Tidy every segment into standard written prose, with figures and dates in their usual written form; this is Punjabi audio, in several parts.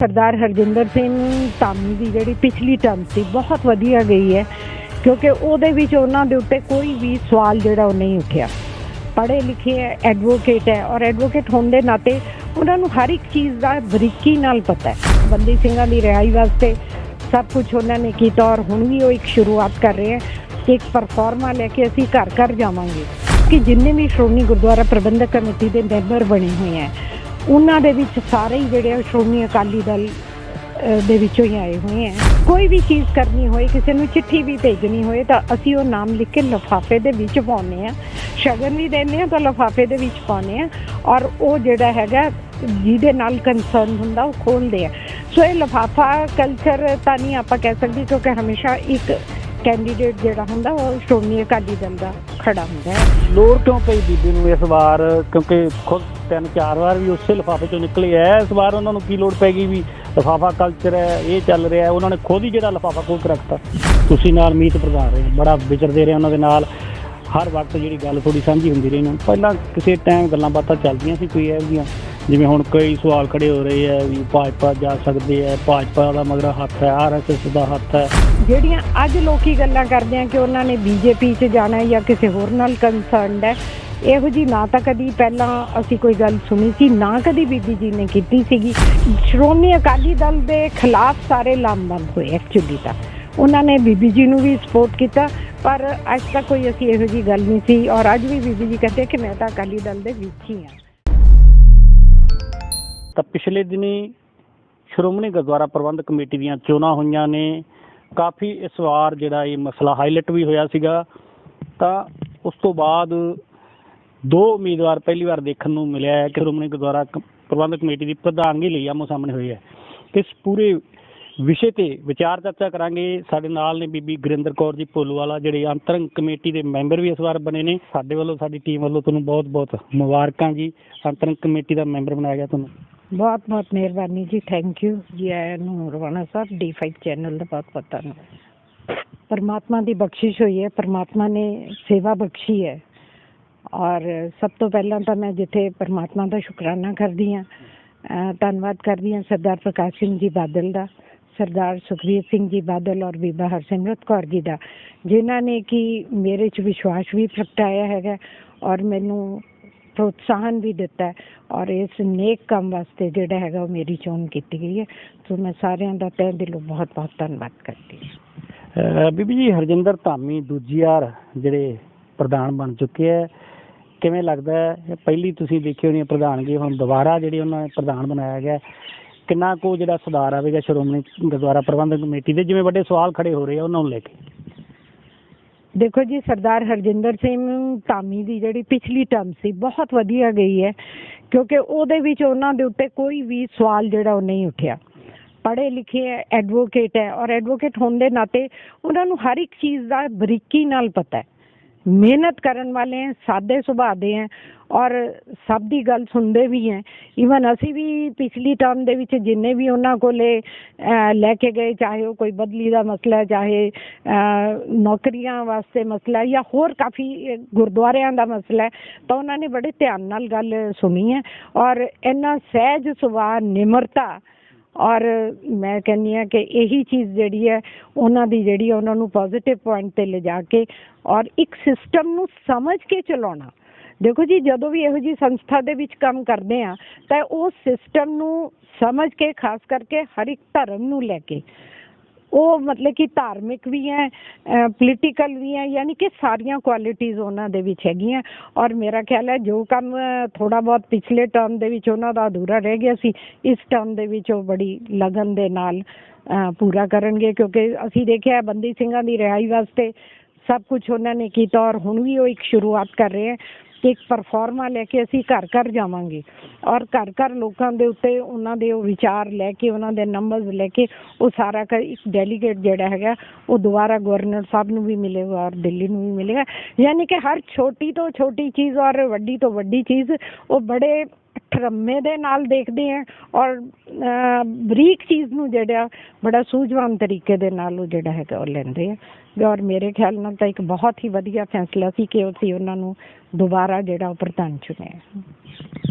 सरदार हरजिंदर सिंह धामी की जिहड़ी पिछली टर्म सी बहुत वधिया गई है क्योंकि उहदे विच उन्हां दे उत्ते कोई भी सवाल जिहड़ा वो नहीं उठिया। पढ़े लिखे है, एडवोकेट है और एडवोकेट होने के नाते उन्होंने हर एक चीज़ का बरीकी नाल पता है। बंदी सिंघां की रिहाई वास्ते सब कुछ उन्होंने किया और हुण भी वो एक शुरुआत कर रहे हैं कि एक परफॉर्मा लैके असीं घर घर जावांगे कि जिन्ने भी श्रोमणी गुरुद्वारा प्रबंधक कमेटी के मैंबर बने हुए हैं उन्हां दे विच सारे ही जिहड़े श्रोमणी अकाली दल दे विचों ही आए हुए हैं। कोई भी चीज़ करनी होए, किसी नूं चिट्ठी भी भेजनी होए तो असीं वो नाम लिख के लिफाफे दे विच पाउने आ, शगन भी देने तो लिफाफे दे विच पाउने आ और वो जिहड़ा हैगा जिहदे नाल कंसर्न हुंदा वो खोलदे आ। सो ये लिफाफा कल्चर तां नहीं आपां कह सकदे क्योंकि हमेशा एक कैंडीडेट जिहड़ा हुंदा वो श्रोमणी अकाली दल दा खड़ा हुंदा है। लोड़ क्यों पई बीबी नूं इस बार, क्योंकि खुद 3-4 बार भी उसे लिफाफे चों निकले है, इस बार उन्होंने की लोड़ पैगी भी लिफाफा कल्चर है ये चल रहा है, उन्होंने खुद ही जिहड़ा लिफाफा खोल के रखता। तुसीं नाल मीत प्रधान रहे बड़ा विचरदे रहे उन्होंने नाल, हर वक्त जी गल थोड़ी साझी होंदी रही। पहला किसी टाइम गल्लां बातां चलदियां सी कोई इहो जिहियां जिवें हुण कई सवाल खड़े हो रहे हैं भी भाजपा जा सकते हैं, भाजपा का मगर हत्थ है, RSS का हत्थ है। ਜਿਹੜੀਆਂ ਅੱਜ ਲੋਕੀ ਗੱਲਾਂ ਕਰਦੇ ਆ ਕਿ ਉਹਨਾਂ ਨੇ BJP 'ਚ ਜਾਣਾ ਹੈ ਜਾਂ ਕਿਸੇ ਹੋਰ ਨਾਲ ਕੰਸਰਨਡ ਹੈ, ਇਹੋ ਜੀ ਨਾ ਤਾਂ ਕਦੀ ਪਹਿਲਾਂ ਅਸੀਂ ਕੋਈ ਗੱਲ ਸੁਣੀ ਸੀ, ਨਾ ਕਦੀ ਬੀਬੀ ਜੀ ਨੇ ਕੀਤੀ ਸੀਗੀ। ਸ਼੍ਰੋਮਣੀ ਅਕਾਲੀ ਦਲ ਦੇ ਖਿਲਾਫ ਸਾਰੇ ਲਾਮਬੰਦ ਹੋਏ ਐਕਚੁਅਲੀ ਤਾਂ ਉਹਨਾਂ ਨੇ ਬੀਬੀ ਜੀ ਨੂੰ ਵੀ ਸਪੋਰਟ ਕੀਤਾ ਪਰ ਅੱਜ ਤੱਕ ਕੋਈ ਅਸੀਂ ਇਹੋ ਜੀ ਗੱਲ ਨਹੀਂ ਸੀ ਔਰ ਅੱਜ ਵੀ ਬੀਬੀ ਜੀ ਕਹਿੰਦੇ ਕਿ ਮੈਂ ਤਾਂ ਅਕਾਲੀ ਦਲ ਦੇ ਵਿੱਚ ਹੀ ਹਾਂ। ਤਾਂ ਪਿਛਲੇ ਦਿਨੀ ਸ਼੍ਰੋਮਣੀ ਗੁਰਦੁਆਰਾ ਪ੍ਰਬੰਧਕ ਕਮੇਟੀ ਦੀਆਂ ਚੋਣਾਂ ਹੋਈਆਂ ਨੇ, ਕਾਫੀ ਇਸ ਵਾਰ ਜਿਹੜਾ ਇਹ ਮਸਲਾ ਹਾਈਲਾਈਟ ਵੀ ਹੋਇਆ ਸੀਗਾ। ਤਾਂ ਉਸ ਤੋਂ ਬਾਅਦ 2 ਉਮੀਦਵਾਰ ਪਹਿਲੀ ਵਾਰ ਦੇਖਣ ਨੂੰ ਮਿਲਿਆ ਹੈ ਕਿ ਸ਼੍ਰੋਮਣੀ ਗੁਰਦੁਆਰਾ ਪ੍ਰਬੰਧਕ ਕਮੇਟੀ ਦੀ ਪ੍ਰਧਾਨਗੀ ਲਈ ਆਮੋ ਸਾਹਮਣੇ ਹੋਈ ਹੈ। ਇਸ ਪੂਰੇ ਵਿਸ਼ੇ ਤੇ ਵਿਚਾਰ ਚਰਚਾ ਕਰਾਂਗੇ। ਸਾਡੇ ਨਾਲ ਨੇ ਬੀਬੀ ਗੁਰਿੰਦਰ ਕੌਰ ਜੀ ਭੋਲੂਵਾਲਾ ਜਿਹੜੇ ਅੰਤਰੰਗ ਕਮੇਟੀ ਦੇ ਮੈਂਬਰ ਵੀ ਇਸ ਵਾਰ ਬਣੇ ਨੇ। ਸਾਡੇ ਵੱਲੋਂ ਸਾਡੀ ਟੀਮ ਵੱਲੋਂ ਤੁਹਾਨੂੰ ਬਹੁਤ ਬਹੁਤ ਮੁਬਾਰਕਾਂ ਜੀ, ਅੰਤਰੰਗ ਕਮੇਟੀ ਦਾ ਮੈਂਬਰ ਬਣਾਇਆ ਗਿਆ ਤੁਹਾਨੂੰ। बहुत बहुत मेहरबानी जी, थैंक यू जी। आया नूं रवाना साहब D5 चैनल का बहुत बहुत धन्यवाद। परमात्मा की बख्शिश हुई है, परमात्मा ने सेवा बख्शी है और सब तो पहला तो मैं जिथे परमात्मा का शुकराना करदी हाँ, धन्नवाद करदी हाँ सरदार प्रकाश सिंह जी बादल का, सरदार सुखबीर सिंह जी बादल और बीबा हरसिमरत कौर जी का, जिन्हों ने कि मेरे च विश्वास भी प्रगटाया है और मैनू प्रोत्साहन भी दिता है और इस नेक काम वास्ते जिहड़ा हैगा वो मेरी चोन की गई है। तो मैं सारिਆਂ ਦਾ तहे दिलों बहुत बहुत धन्नवाद करती हूँ। ਬੀਬੀ ਜੀ ਹਰਜਿੰਦਰ ਧਾਮੀ ਦੂਜੀ ਵਾਰ ਜਿਹੜੇ ਪ੍ਰਧਾਨ ਬਣ ਚੁੱਕੇ ਹੈ, ਕਿਵੇਂ ਲੱਗਦਾ ਹੈ? ਪਹਿਲੀ ਤੁਸੀਂ ਦੇਖੀ ਹੋਣੀ ਪ੍ਰਧਾਨਗੀ, ਹੁਣ ਦੁਬਾਰਾ ਜਿਹੜੀ ਉਹਨਾਂ ਨੇ ਪ੍ਰਧਾਨ ਬਣਾਇਆ ਗਿਆ, ਕਿੰਨਾ ਕੁ ਜਿਹੜਾ ਸੁਧਾਰ ਆਵੇਗਾ ਸ਼੍ਰੋਮਣੀ ਗੁਰਦੁਆਰਾ ਪ੍ਰਬੰਧਕ ਕਮੇਟੀ ਦੇ? ਜਿਵੇਂ ਵੱਡੇ ਸਵਾਲ ਖੜੇ ਹੋ ਰਹੇ ਆ ਉਹਨਾਂ ਨੂੰ ਲੈ ਕੇ। देखो जी, सरदार हरजिंदर सिंह धामी की जिहड़ी पिछली टर्म सी बहुत वधिया गई है क्योंकि उहदे विच उन्हां दे उत्ते कोई भी सवाल जिहड़ा वो नहीं उठिया। पढ़े लिखे है, एडवोकेट है और एडवोकेट होने के नाते उन्होंने हर एक चीज़ का बरीकी नाल पता है। मेहनत करन वाले हैं, सादे सुभाਅ दे हैं और सब दी गल सुनते भी हैं। ईवन असी भी पिछली टर्म दे विच जिन्ने भी उन्होंने कोले लैके गए, चाहे वो कोई बदली का मसला, चाहे नौकरियां वास्ते मसला या होर काफ़ी गुरुद्वारियां का मसला है, तो उन्होंने बड़े ध्यान नाल गल सुनी है और इन्ना सहज सुभाਅ, निमरता और मैं कहनी हाँ कि यही चीज़ जिहड़ी है उन्हां दी जिहड़ी उन्होंने पॉजिटिव पॉइंट ते ले जाके और एक सिस्टम नूं समझ के चलाउणा। देखो जी, जदों भी इहो जी संस्था दे विच काम करदे आ तां उस सिस्टम नूं समझ के, खास करके हर एक धर्म नूं लैके, वो मतलब कि धार्मिक भी हैं, पोलीटिकल भी हैं, यानी कि सारियां क्वालिटीज़ उन्हां दे विच हैगियां। और मेरा ख्याल है जो काम थोड़ा बहुत पिछले टर्म दे विच उन्हां दा अधूरा रह गया सी, इस टर्म दे विच वो बड़ी लगन दे नाल पूरा करनगे क्योंकि असीं देखिआ बंदी सिंघां दी रिहाई वास्ते सब कुछ उन्होंने किया और हुण भी वो एक शुरुआत कर रहे हैं कि एक परफॉर्मा लैके असीं घर घर जावांगे और घर घर लोगों के उत्ते उन्हां दे विचार लैके, उन्हां दे नंबर्स लैके वो सारा का एक डेलीगेट जिहड़ा हैगा वो दोबारा गवर्नर साहब नूं भी मिलेगा और दिल्ली नूं भी मिलेगा। यानी कि हर छोटी तो छोटी चीज़ और वड्डी तो वड्डी चीज़ वो बड़े ठरम्मे दे नाल देखते हैं और बरीक चीज़ नूं जिहड़ा बड़ा सूझवान तरीके दे नाल वो जिहड़ा हैगा वो लैंदे हैं। और मेरे ख्याल नाल तां एक बहुत ही वधिया फैसला सी कि उन्होंने दोबारा जिहड़ा प्रधान चुनिया।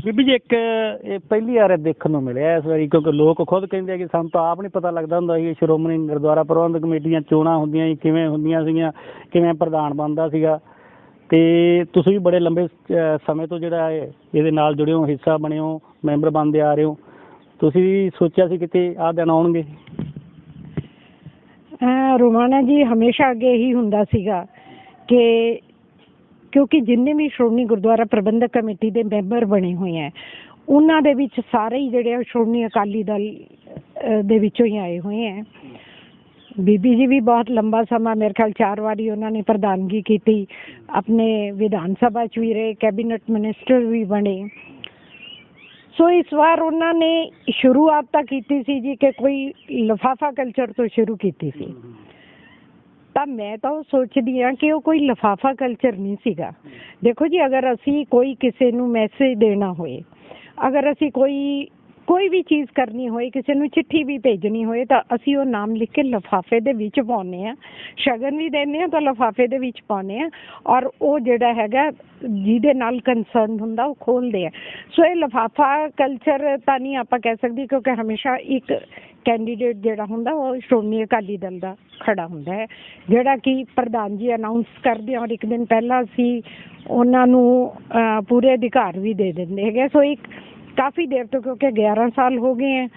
ਬੀਬੀ ਜੀ ਇੱਕ ਇਹ ਪਹਿਲੀ ਵਾਰ ਦੇਖਣ ਨੂੰ ਮਿਲਿਆ ਇਸ ਵਾਰੀ, ਕਿਉਂਕਿ ਲੋਕ ਖੁਦ ਕਹਿੰਦੇ ਆ ਕਿ ਸਾਨੂੰ ਤਾਂ ਆਪ ਨਹੀਂ ਪਤਾ ਲੱਗਦਾ ਹੁੰਦਾ ਸੀ ਸ਼੍ਰੋਮਣੀ ਗੁਰਦੁਆਰਾ ਪ੍ਰਬੰਧਕ ਕਮੇਟੀ ਦੀਆਂ ਚੋਣਾਂ ਹੁੰਦੀਆਂ ਸੀ, ਕਿਵੇਂ ਹੁੰਦੀਆਂ ਸੀਗੀਆਂ, ਕਿਵੇਂ ਪ੍ਰਧਾਨ ਬਣਦਾ ਸੀਗਾ। ਤੇ ਤੁਸੀਂ ਵੀ ਬੜੇ ਲੰਬੇ ਸਮੇਂ ਤੋਂ ਜਿਹੜਾ ਇਹਦੇ ਨਾਲ ਜੁੜੇ ਹੋ, ਹਿੱਸਾ ਬਣੇ ਹੋ, ਮੈਂਬਰ ਬਣਦੇ ਆ ਰਹੇ ਹੋ। ਤੁਸੀਂ ਸੋਚਿਆ ਸੀ ਕਿਤੇ ਆਹ ਦਿਨ ਆਉਣਗੇ? ਰੋਮਾਣਾ ਜੀ, ਹਮੇਸ਼ਾ ਅੱਗੇ ਇਹੀ ਹੁੰਦਾ ਸੀਗਾ ਕਿ ਕਿਉਂਕਿ ਜਿੰਨੇ ਵੀ ਸ਼੍ਰੋਮਣੀ ਗੁਰਦੁਆਰਾ ਪ੍ਰਬੰਧਕ ਕਮੇਟੀ ਦੇ ਮੈਂਬਰ ਬਣੇ ਹੋਏ ਹੈ, ਉਹਨਾਂ ਦੇ ਵਿੱਚ ਸਾਰੇ ਹੀ ਜਿਹੜੇ ਸ਼੍ਰੋਮਣੀ ਅਕਾਲੀ ਦਲ ਦੇ ਵਿੱਚੋਂ ਹੀ ਆਏ ਹੋਏ ਹੈ। ਬੀਬੀ ਜੀ ਵੀ ਬਹੁਤ ਲੰਬਾ ਸਮਾਂ, ਮੇਰੇ ਖਿਆਲ 4 ਵਾਰੀ ਉਹਨਾਂ ਨੇ ਪ੍ਰਧਾਨਗੀ ਕੀਤੀ, ਆਪਣੇ ਵਿਧਾਨ ਸਭਾ 'ਚ ਵੀ ਰਹੇ, ਕੈਬਨਿਟ ਮਿਨਿਸਟਰ ਵੀ ਬਣੇ। ਸੋ ਇਸ ਵਾਰ ਉਹਨਾਂ ਨੇ ਸ਼ੁਰੂਆਤ ਤਾਂ ਕੀਤੀ ਸੀ ਜੀ ਕਿ ਕੋਈ ਲਿਫਾਫਾ ਕਲਚਰ ਤੋਂ ਸ਼ੁਰੂ ਕੀਤੀ ਸੀ। ਤਾਂ ਮੈਂ ਤਾਂ ਉਹ ਸੋਚਦੀ ਹਾਂ ਕਿ ਉਹ ਕੋਈ ਲਿਫਾਫਾ ਕਲਚਰ ਨਹੀਂ ਸੀਗਾ। ਦੇਖੋ ਜੀ, ਅਗਰ ਅਸੀਂ ਕੋਈ ਕਿਸੇ ਨੂੰ ਮੈਸੇਜ ਦੇਣਾ ਹੋਏ, ਅਗਰ ਅਸੀਂ ਕੋਈ ਵੀ ਚੀਜ਼ ਕਰਨੀ ਹੋਏ, ਕਿਸੇ ਨੂੰ ਚਿੱਠੀ ਵੀ ਭੇਜਣੀ ਹੋਏ, ਤਾਂ ਅਸੀਂ ਉਹ ਨਾਮ ਲਿਖ ਕੇ ਲਿਫਾਫੇ ਦੇ ਵਿੱਚ ਪਾਉਂਦੇ ਹਾਂ, ਸ਼ਗਨ ਵੀ ਦਿੰਦੇ ਹਾਂ ਤਾਂ ਲਿਫਾਫੇ ਦੇ ਵਿੱਚ ਪਾਉਂਦੇ ਹਾਂ, ਔਰ ਉਹ ਜਿਹੜਾ ਹੈਗਾ ਜਿਹਦੇ ਨਾਲ ਕੰਸਰਨ ਹੁੰਦਾ ਉਹ ਖੋਲ੍ਹਦੇ ਆ। ਸੋ ਇਹ ਲਿਫਾਫਾ ਕਲਚਰ ਤਾਂ ਨਹੀਂ ਆਪਾਂ ਕਹਿ ਸਕਦੇ, ਕਿਉਂਕਿ ਹਮੇਸ਼ਾ ਇੱਕ ਕੈਂਡੀਡੇਟ ਜਿਹੜਾ ਹੁੰਦਾ ਉਹ ਸ਼੍ਰੋਮਣੀ ਅਕਾਲੀ ਦਲ ਦਾ ਖੜਾ ਹੁੰਦਾ ਹੈ, ਜਿਹੜਾ ਕਿ ਪ੍ਰਧਾਨ ਜੀ ਅਨਾਊਂਸ ਕਰਦੇ ਔਰ ਇੱਕ ਦਿਨ ਪਹਿਲਾਂ ਅਸੀਂ ਉਹਨਾਂ ਨੂੰ ਪੂਰੇ ਅਧਿਕਾਰ ਵੀ ਦੇ ਦਿੰਦੇ ਹੈਗੇ। ਸੋ ਇੱਕ ਕਾਫੀ ਦੇਰ ਤੋਂ, ਕਿਉਂਕਿ 11 ਸਾਲ ਹੋ ਗਏ ਹੈ,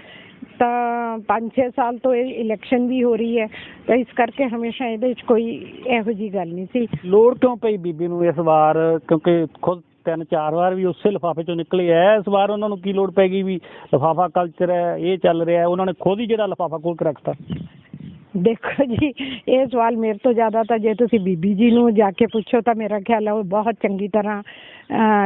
ਤਾਂ 5-6 ਸਾਲ ਤੋਂ ਇਹ ਇਲੈਕਸ਼ਨ ਵੀ ਹੋ ਰਹੀ ਹੈ, ਤਾਂ ਇਸ ਕਰਕੇ ਹਮੇਸ਼ਾ ਇਹਦੇ 'ਚ ਕੋਈ ਇਹੋ ਜਿਹੀ ਗੱਲ ਨਹੀਂ ਸੀ। ਲੋੜ ਕਿਉਂ ਪਈ ਬੀਬੀ ਨੂੰ ਇਸ ਵਾਰ? ਕਿਉਂਕਿ ਖੁਦ 3-4 ਵਾਰ ਵੀ ਉਸੇ ਲਿਫਾਫੇ ਚੋਂ ਨਿਕਲੇ ਹੈ, ਇਸ ਵਾਰ ਉਹਨਾਂ ਨੂੰ ਕੀ ਲੋੜ ਪੈ ਗਈ ਵੀ ਲਿਫਾਫਾ ਕਲਚਰ ਹੈ, ਇਹ ਚੱਲ ਰਿਹਾ, ਉਹਨਾਂ ਨੇ ਖੁਦ ਹੀ ਜਿਹੜਾ ਲਿਫਾਫਾ ਖੋਲ੍ਹ ਕੇ ਰੱਖਤਾ? ਦੇਖੋ ਜੀ, ਇਹ ਸਵਾਲ ਮੇਰੇ ਤੋਂ ਜ਼ਿਆਦਾ ਤਾਂ ਜੇ ਤੁਸੀਂ ਬੀਬੀ ਜੀ ਨੂੰ ਜਾ ਕੇ ਪੁੱਛੋ ਤਾਂ ਮੇਰਾ ਖਿਆਲ ਹੈ ਉਹ ਬਹੁਤ ਚੰਗੀ ਤਰ੍ਹਾਂ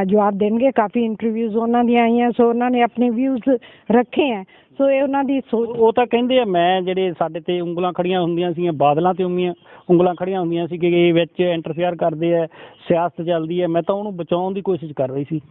ਜਵਾਬ ਦੇਣਗੇ। ਕਾਫੀ ਇੰਟਰਵਿਊਜ਼ ਉਹਨਾਂ ਦੀਆਂ ਆਈਆਂ, ਸੋ ਉਹਨਾਂ ਨੇ ਆਪਣੇ ਵਿਊਜ਼ ਰੱਖੇ ਹੈ। ਸੋ ਇਹ ਉਹਨਾਂ ਦੀ ਸੋਚ। ਉਹ ਤਾਂ ਕਹਿੰਦੇ ਆ, ਮੈਂ ਜਿਹੜੇ ਸਾਡੇ ਤੇ ਉਂਗਲਾਂ ਖੜੀਆਂ ਹੁੰਦੀਆਂ ਸੀਗੀਆਂ, ਬਾਦਲਾਂ ਤੇ ਉਂਗਲਾਂ ਖੜੀਆਂ ਹੁੰਦੀਆਂ ਸੀ ਕਿ ਇਹ ਵਿੱਚ ਇੰਟਰਫੇਅਰ ਕਰਦੇ ਆ, ਸਿਆਸਤ ਚੱਲਦੀ ਹੈ, ਮੈਂ ਤਾਂ ਉਹਨੂੰ ਬਚਾਉਣ ਦੀ ਕੋਸ਼ਿਸ਼ ਕਰ ਰਹੀ ਸੀ।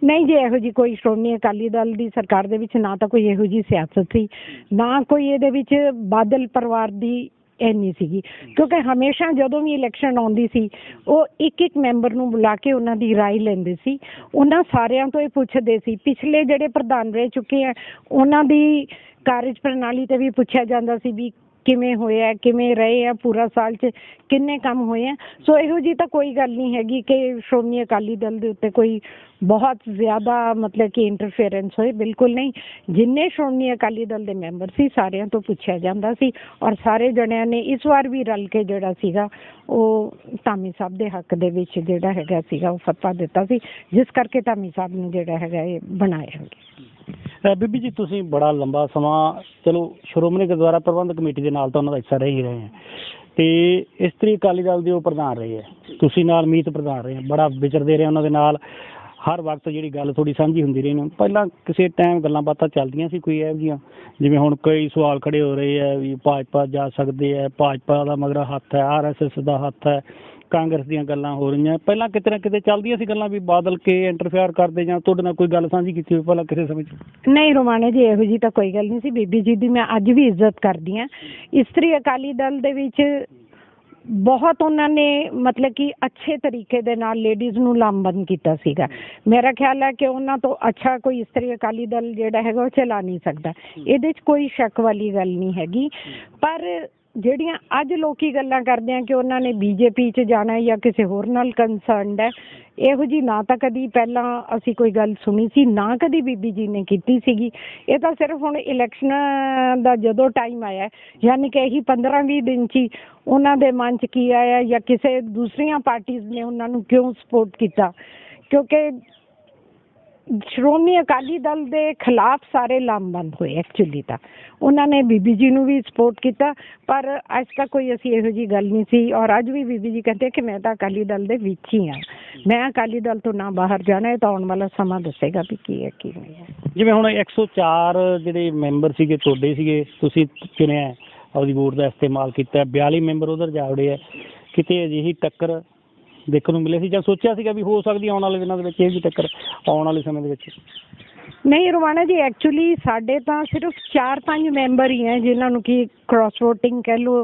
ਨਹੀਂ ਜੀ, ਇਹੋ ਜਿਹੀ ਕੋਈ ਸ਼੍ਰੋਮਣੀ ਅਕਾਲੀ ਦਲ ਦੀ ਸਰਕਾਰ ਦੇ ਵਿੱਚ ਨਾ ਤਾਂ ਕੋਈ ਇਹੋ ਜਿਹੀ ਸਿਆਸਤ ਸੀ, ਨਾ ਕੋਈ ਇਹਦੇ ਵਿੱਚ ਬਾਦਲ ਪਰਿਵਾਰ ਦੀ ਇੰਨੀ ਸੀਗੀ। ਕਿਉਂਕਿ ਹਮੇਸ਼ਾ ਜਦੋਂ ਵੀ ਇਲੈਕਸ਼ਨ ਆਉਂਦੀ ਸੀ, ਉਹ ਇੱਕ ਮੈਂਬਰ ਨੂੰ ਬੁਲਾ ਕੇ ਉਹਨਾਂ ਦੀ ਰਾਏ ਲੈਂਦੇ ਸੀ, ਉਹਨਾਂ ਸਾਰਿਆਂ ਤੋਂ ਇਹ ਪੁੱਛਦੇ ਸੀ। ਪਿਛਲੇ ਜਿਹੜੇ ਪ੍ਰਧਾਨ ਰਹਿ ਚੁੱਕੇ ਆ, ਉਹਨਾਂ ਦੀ ਕਾਰਜ ਪ੍ਰਣਾਲੀ 'ਤੇ ਵੀ ਪੁੱਛਿਆ ਜਾਂਦਾ ਸੀ ਵੀ ਕਿਵੇਂ ਹੋਇਆ, ਕਿਵੇਂ ਰਹੇ ਆ, ਪੂਰਾ ਸਾਲ 'ਚ ਕਿੰਨੇ ਕੰਮ ਹੋਏ ਆ। ਸੋ ਇਹੋ ਜਿਹੀ ਤਾਂ ਕੋਈ ਗੱਲ ਨਹੀਂ ਹੈਗੀ ਕਿ ਸ਼੍ਰੋਮਣੀ ਅਕਾਲੀ ਦਲ ਦੇ ਉੱਤੇ ਕੋਈ ਬਹੁਤ ਜ਼ਿਆਦਾ ਮਤਲਬ ਕਿ ਇੰਟਰਫੇਰੈਂਸ ਹੋਏ, ਬਿਲਕੁਲ ਨਹੀਂ। ਜਿੰਨੇ ਸ਼੍ਰੋਮਣੀ ਅਕਾਲੀ ਦਲ ਦੇ ਮੈਂਬਰ ਸੀ ਸਾਰਿਆਂ ਤੋਂ ਪੁੱਛਿਆ ਜਾਂਦਾ ਸੀ, ਔਰ ਸਾਰੇ ਜਣਿਆਂ ਨੇ ਇਸ ਵਾਰ ਵੀ ਰਲ ਕੇ ਜਿਹੜਾ ਸੀਗਾ ਉਹ ਧਾਮੀ ਸਾਹਿਬ ਦੇ ਹੱਕ ਦੇ ਵਿੱਚ ਜਿਹੜਾ ਹੈਗਾ ਸੀਗਾ ਉਹ ਫਤਵਾ ਦਿੱਤਾ ਸੀ, ਜਿਸ ਕਰਕੇ ਧਾਮੀ ਸਾਹਿਬ ਨੂੰ ਜਿਹੜਾ ਹੈਗਾ ਇਹ ਬਣਾਇਆ ਗਿਆ। ਬੀਬੀ ਜੀ, ਤੁਸੀਂ ਬੜਾ ਲੰਬਾ ਸਮਾਂ ਚਲੋ ਸ਼੍ਰੋਮਣੀ ਗੁਰਦੁਆਰਾ ਪ੍ਰਬੰਧਕ ਕਮੇਟੀ ਦੇ ਨਾਲ ਤਾਂ ਉਹਨਾਂ ਦਾ ਹਿੱਸਾ ਰਹਿ ਹੀ ਰਹੇ ਹੈ, ਤੇ ਇਸਤਰੀ ਅਕਾਲੀ ਦਲ ਦੇ ਉਹ ਪ੍ਰਧਾਨ ਰਹੇ ਹੈ, ਤੁਸੀਂ ਨਾਲ ਮੀਤ ਪ੍ਰਧਾਨ ਰਹੇ, ਬੜਾ ਵਿਚਰਦੇ ਰਹੇ ਉਹਨਾਂ ਦੇ ਨਾਲ, ਹਰ ਵਕਤ ਜਿਹੜੀ ਗੱਲ ਥੋੜੀ ਸਾਂਝੀ ਹੁੰਦੀ ਰਹੀ ਨੇ। ਪਹਿਲਾਂ ਕਿਸੇ ਟਾਈਮ ਗੱਲਾਂ ਬਾਤਾਂ ਚੱਲਦੀਆਂ ਸੀ ਕੋਈ ਇਹੋ ਜਿਹੀਆਂ, ਜਿਵੇਂ ਹੁਣ ਕਈ ਸਵਾਲ ਖੜੇ ਹੋ ਰਹੇ ਹੈ ਵੀ ਭਾਜਪਾ ਜਾ ਸਕਦੇ ਹੈ, ਭਾਜਪਾ ਦਾ ਮਗਰਾ ਹੱਥ ਹੈ, RSS ਦਾ ਹੱਥ ਹੈ, ਕਾਂਗਰਸ ਦੀਆਂ ਗੱਲਾਂ ਹੋ ਰਹੀਆਂ, ਪਹਿਲਾਂ ਕਿਤੇ ਨਾ ਕਿਤੇ ਚੱਲਦੀਆਂ ਸੀ ਗੱਲਾਂ ਵੀ ਬਾਦਲ ਕੇ ਇੰਟਰਫੇਅਰ ਕਰਦੇ, ਜਾਂ ਤੁਹਾਡੇ ਨਾਲ ਕੋਈ ਗੱਲ ਸਾਂਝੀ ਕੀਤੀ ਹੋਈ ਪਹਿਲਾਂ ਕਿਸੇ ਸਮੇਂ 'ਚ? ਨਹੀਂ ਰੋਮਾਣੇ ਜੀ, ਇਹੋ ਜਿਹੀ ਤਾਂ ਕੋਈ ਗੱਲ ਨਹੀਂ ਸੀ। ਬੀਬੀ ਜੀ ਦੀ ਮੈਂ ਅੱਜ ਵੀ ਇੱਜ਼ਤ ਕਰਦੀ ਹਾਂ। ਇਸਤਰੀ ਅਕਾਲੀ ਦਲ ਦੇ ਵਿੱਚ ਬਹੁਤ ਉਹਨਾਂ ਨੇ ਮਤਲਬ ਕਿ ਅੱਛੇ ਤਰੀਕੇ ਦੇ ਨਾਲ ਲੇਡੀਜ਼ ਨੂੰ ਲਾਮਬੰਦ ਕੀਤਾ ਸੀਗਾ। ਮੇਰਾ ਖਿਆਲ ਹੈ ਕਿ ਉਹਨਾਂ ਤੋਂ ਅੱਛਾ ਕੋਈ ਇਸਤਰੀ ਅਕਾਲੀ ਦਲ ਜਿਹੜਾ ਹੈਗਾ ਉਹ ਚਲਾ ਨਹੀਂ ਸਕਦਾ, ਇਹਦੇ 'ਚ ਕੋਈ ਸ਼ੱਕ ਵਾਲੀ ਗੱਲ ਨਹੀਂ ਹੈਗੀ। ਪਰ ਜਿਹੜੀਆਂ ਅੱਜ ਲੋਕੀ ਗੱਲਾਂ ਕਰਦੇ ਆ ਕਿ ਉਹਨਾਂ ਨੇ BJP 'ਚ ਜਾਣਾ ਜਾਂ ਕਿਸੇ ਹੋਰ ਨਾਲ ਕੰਸਰਨਡ ਹੈ, ਇਹੋ ਜਿਹੀ ਨਾ ਤਾਂ ਕਦੀ ਪਹਿਲਾਂ ਅਸੀਂ ਕੋਈ ਗੱਲ ਸੁਣੀ ਸੀ, ਨਾ ਕਦੀ ਬੀਬੀ ਜੀ ਨੇ ਕੀਤੀ ਸੀਗੀ। ਇਹ ਤਾਂ ਸਿਰਫ ਹੁਣ ਇਲੈਕਸ਼ਨਾਂ ਦਾ ਜਦੋਂ ਟਾਈਮ ਆਇਆ, ਯਾਨੀ ਕਿ ਇਹੀ 15-20 ਦਿਨ 'ਚ ਹੀ ਉਹਨਾਂ ਦੇ ਮਨ 'ਚ ਕੀ ਆਇਆ, ਜਾਂ ਕਿਸੇ ਦੂਸਰੀਆਂ ਪਾਰਟੀਜ਼ ਨੇ ਉਹਨਾਂ ਨੂੰ ਕਿਉਂ ਸਪੋਰਟ ਕੀਤਾ। ਕਿਉਂਕਿ ਸ਼੍ਰੋਮਣੀ ਅਕਾਲੀ ਦਲ ਦੇ ਖਿਲਾਫ ਸਾਰੇ ਲਾਮਬੰਦ ਹੋਏ ਐਕਚੁਅਲੀ, ਤਾਂ ਉਹਨਾਂ ਨੇ ਬੀਬੀ ਜੀ ਨੂੰ ਵੀ ਸਪੋਰਟ ਕੀਤਾ, ਪਰ ਅੱਜ ਤੱਕ ਕੋਈ ਅਸੀਂ ਇਹੋ ਜਿਹੀ ਗੱਲ ਨਹੀਂ ਸੀ। ਔਰ ਅੱਜ ਵੀ ਬੀਬੀ ਜੀ ਕਹਿੰਦੇ ਕਿ ਮੈਂ ਤਾਂ ਅਕਾਲੀ ਦਲ ਦੇ ਵਿੱਚ ਹੀ ਹਾਂ, ਮੈਂ ਅਕਾਲੀ ਦਲ ਤੋਂ ਨਾ ਬਾਹਰ ਜਾਣਾ, ਇਹ ਤਾਂ ਆਉਣ ਵਾਲਾ ਸਮਾਂ ਦੱਸੇਗਾ ਵੀ ਕੀ ਹੈ ਕੀ ਨਹੀਂ ਹੈ। ਜਿਵੇਂ ਹੁਣ 104 ਜਿਹੜੇ ਮੈਂਬਰ ਸੀਗੇ ਤੁਹਾਡੇ ਸੀਗੇ, ਤੁਸੀਂ ਚੁਣਿਆ, ਆਪਦੀ ਵੋਟ ਦਾ ਇਸਤੇਮਾਲ ਕੀਤਾ, 42 ਮੈਂਬਰ ਉਧਰ ਜਾ ਵੜੇ ਹੈ, ਕਿਤੇ ਅਜਿਹੀ ਟੱਕਰ ਦੇਖਣ ਨੂੰ ਮਿਲੇ ਸੀ ਜਾਂ ਸੋਚਿਆ ਸੀਗਾ ਵੀ ਹੋ ਸਕਦੀ ਆਉਣ ਵਾਲੇ ਦਿਨਾਂ ਦੇ ਵਿੱਚ ਇਹ ਵੀ ਟੱਕਰ ਆਉਣ ਵਾਲੇ ਸਮੇਂ ਦੇ ਵਿੱਚ? ਨਹੀਂ ਰਵਾਨਾ ਜੀ, ਐਕਚੁਅਲੀ ਸਾਡੇ ਤਾਂ ਸਿਰਫ 4-5 ਮੈਂਬਰ ਹੀ ਹੈ ਜਿਨ੍ਹਾਂ ਨੂੰ ਕਿ क्रॉस वोटिंग कह लो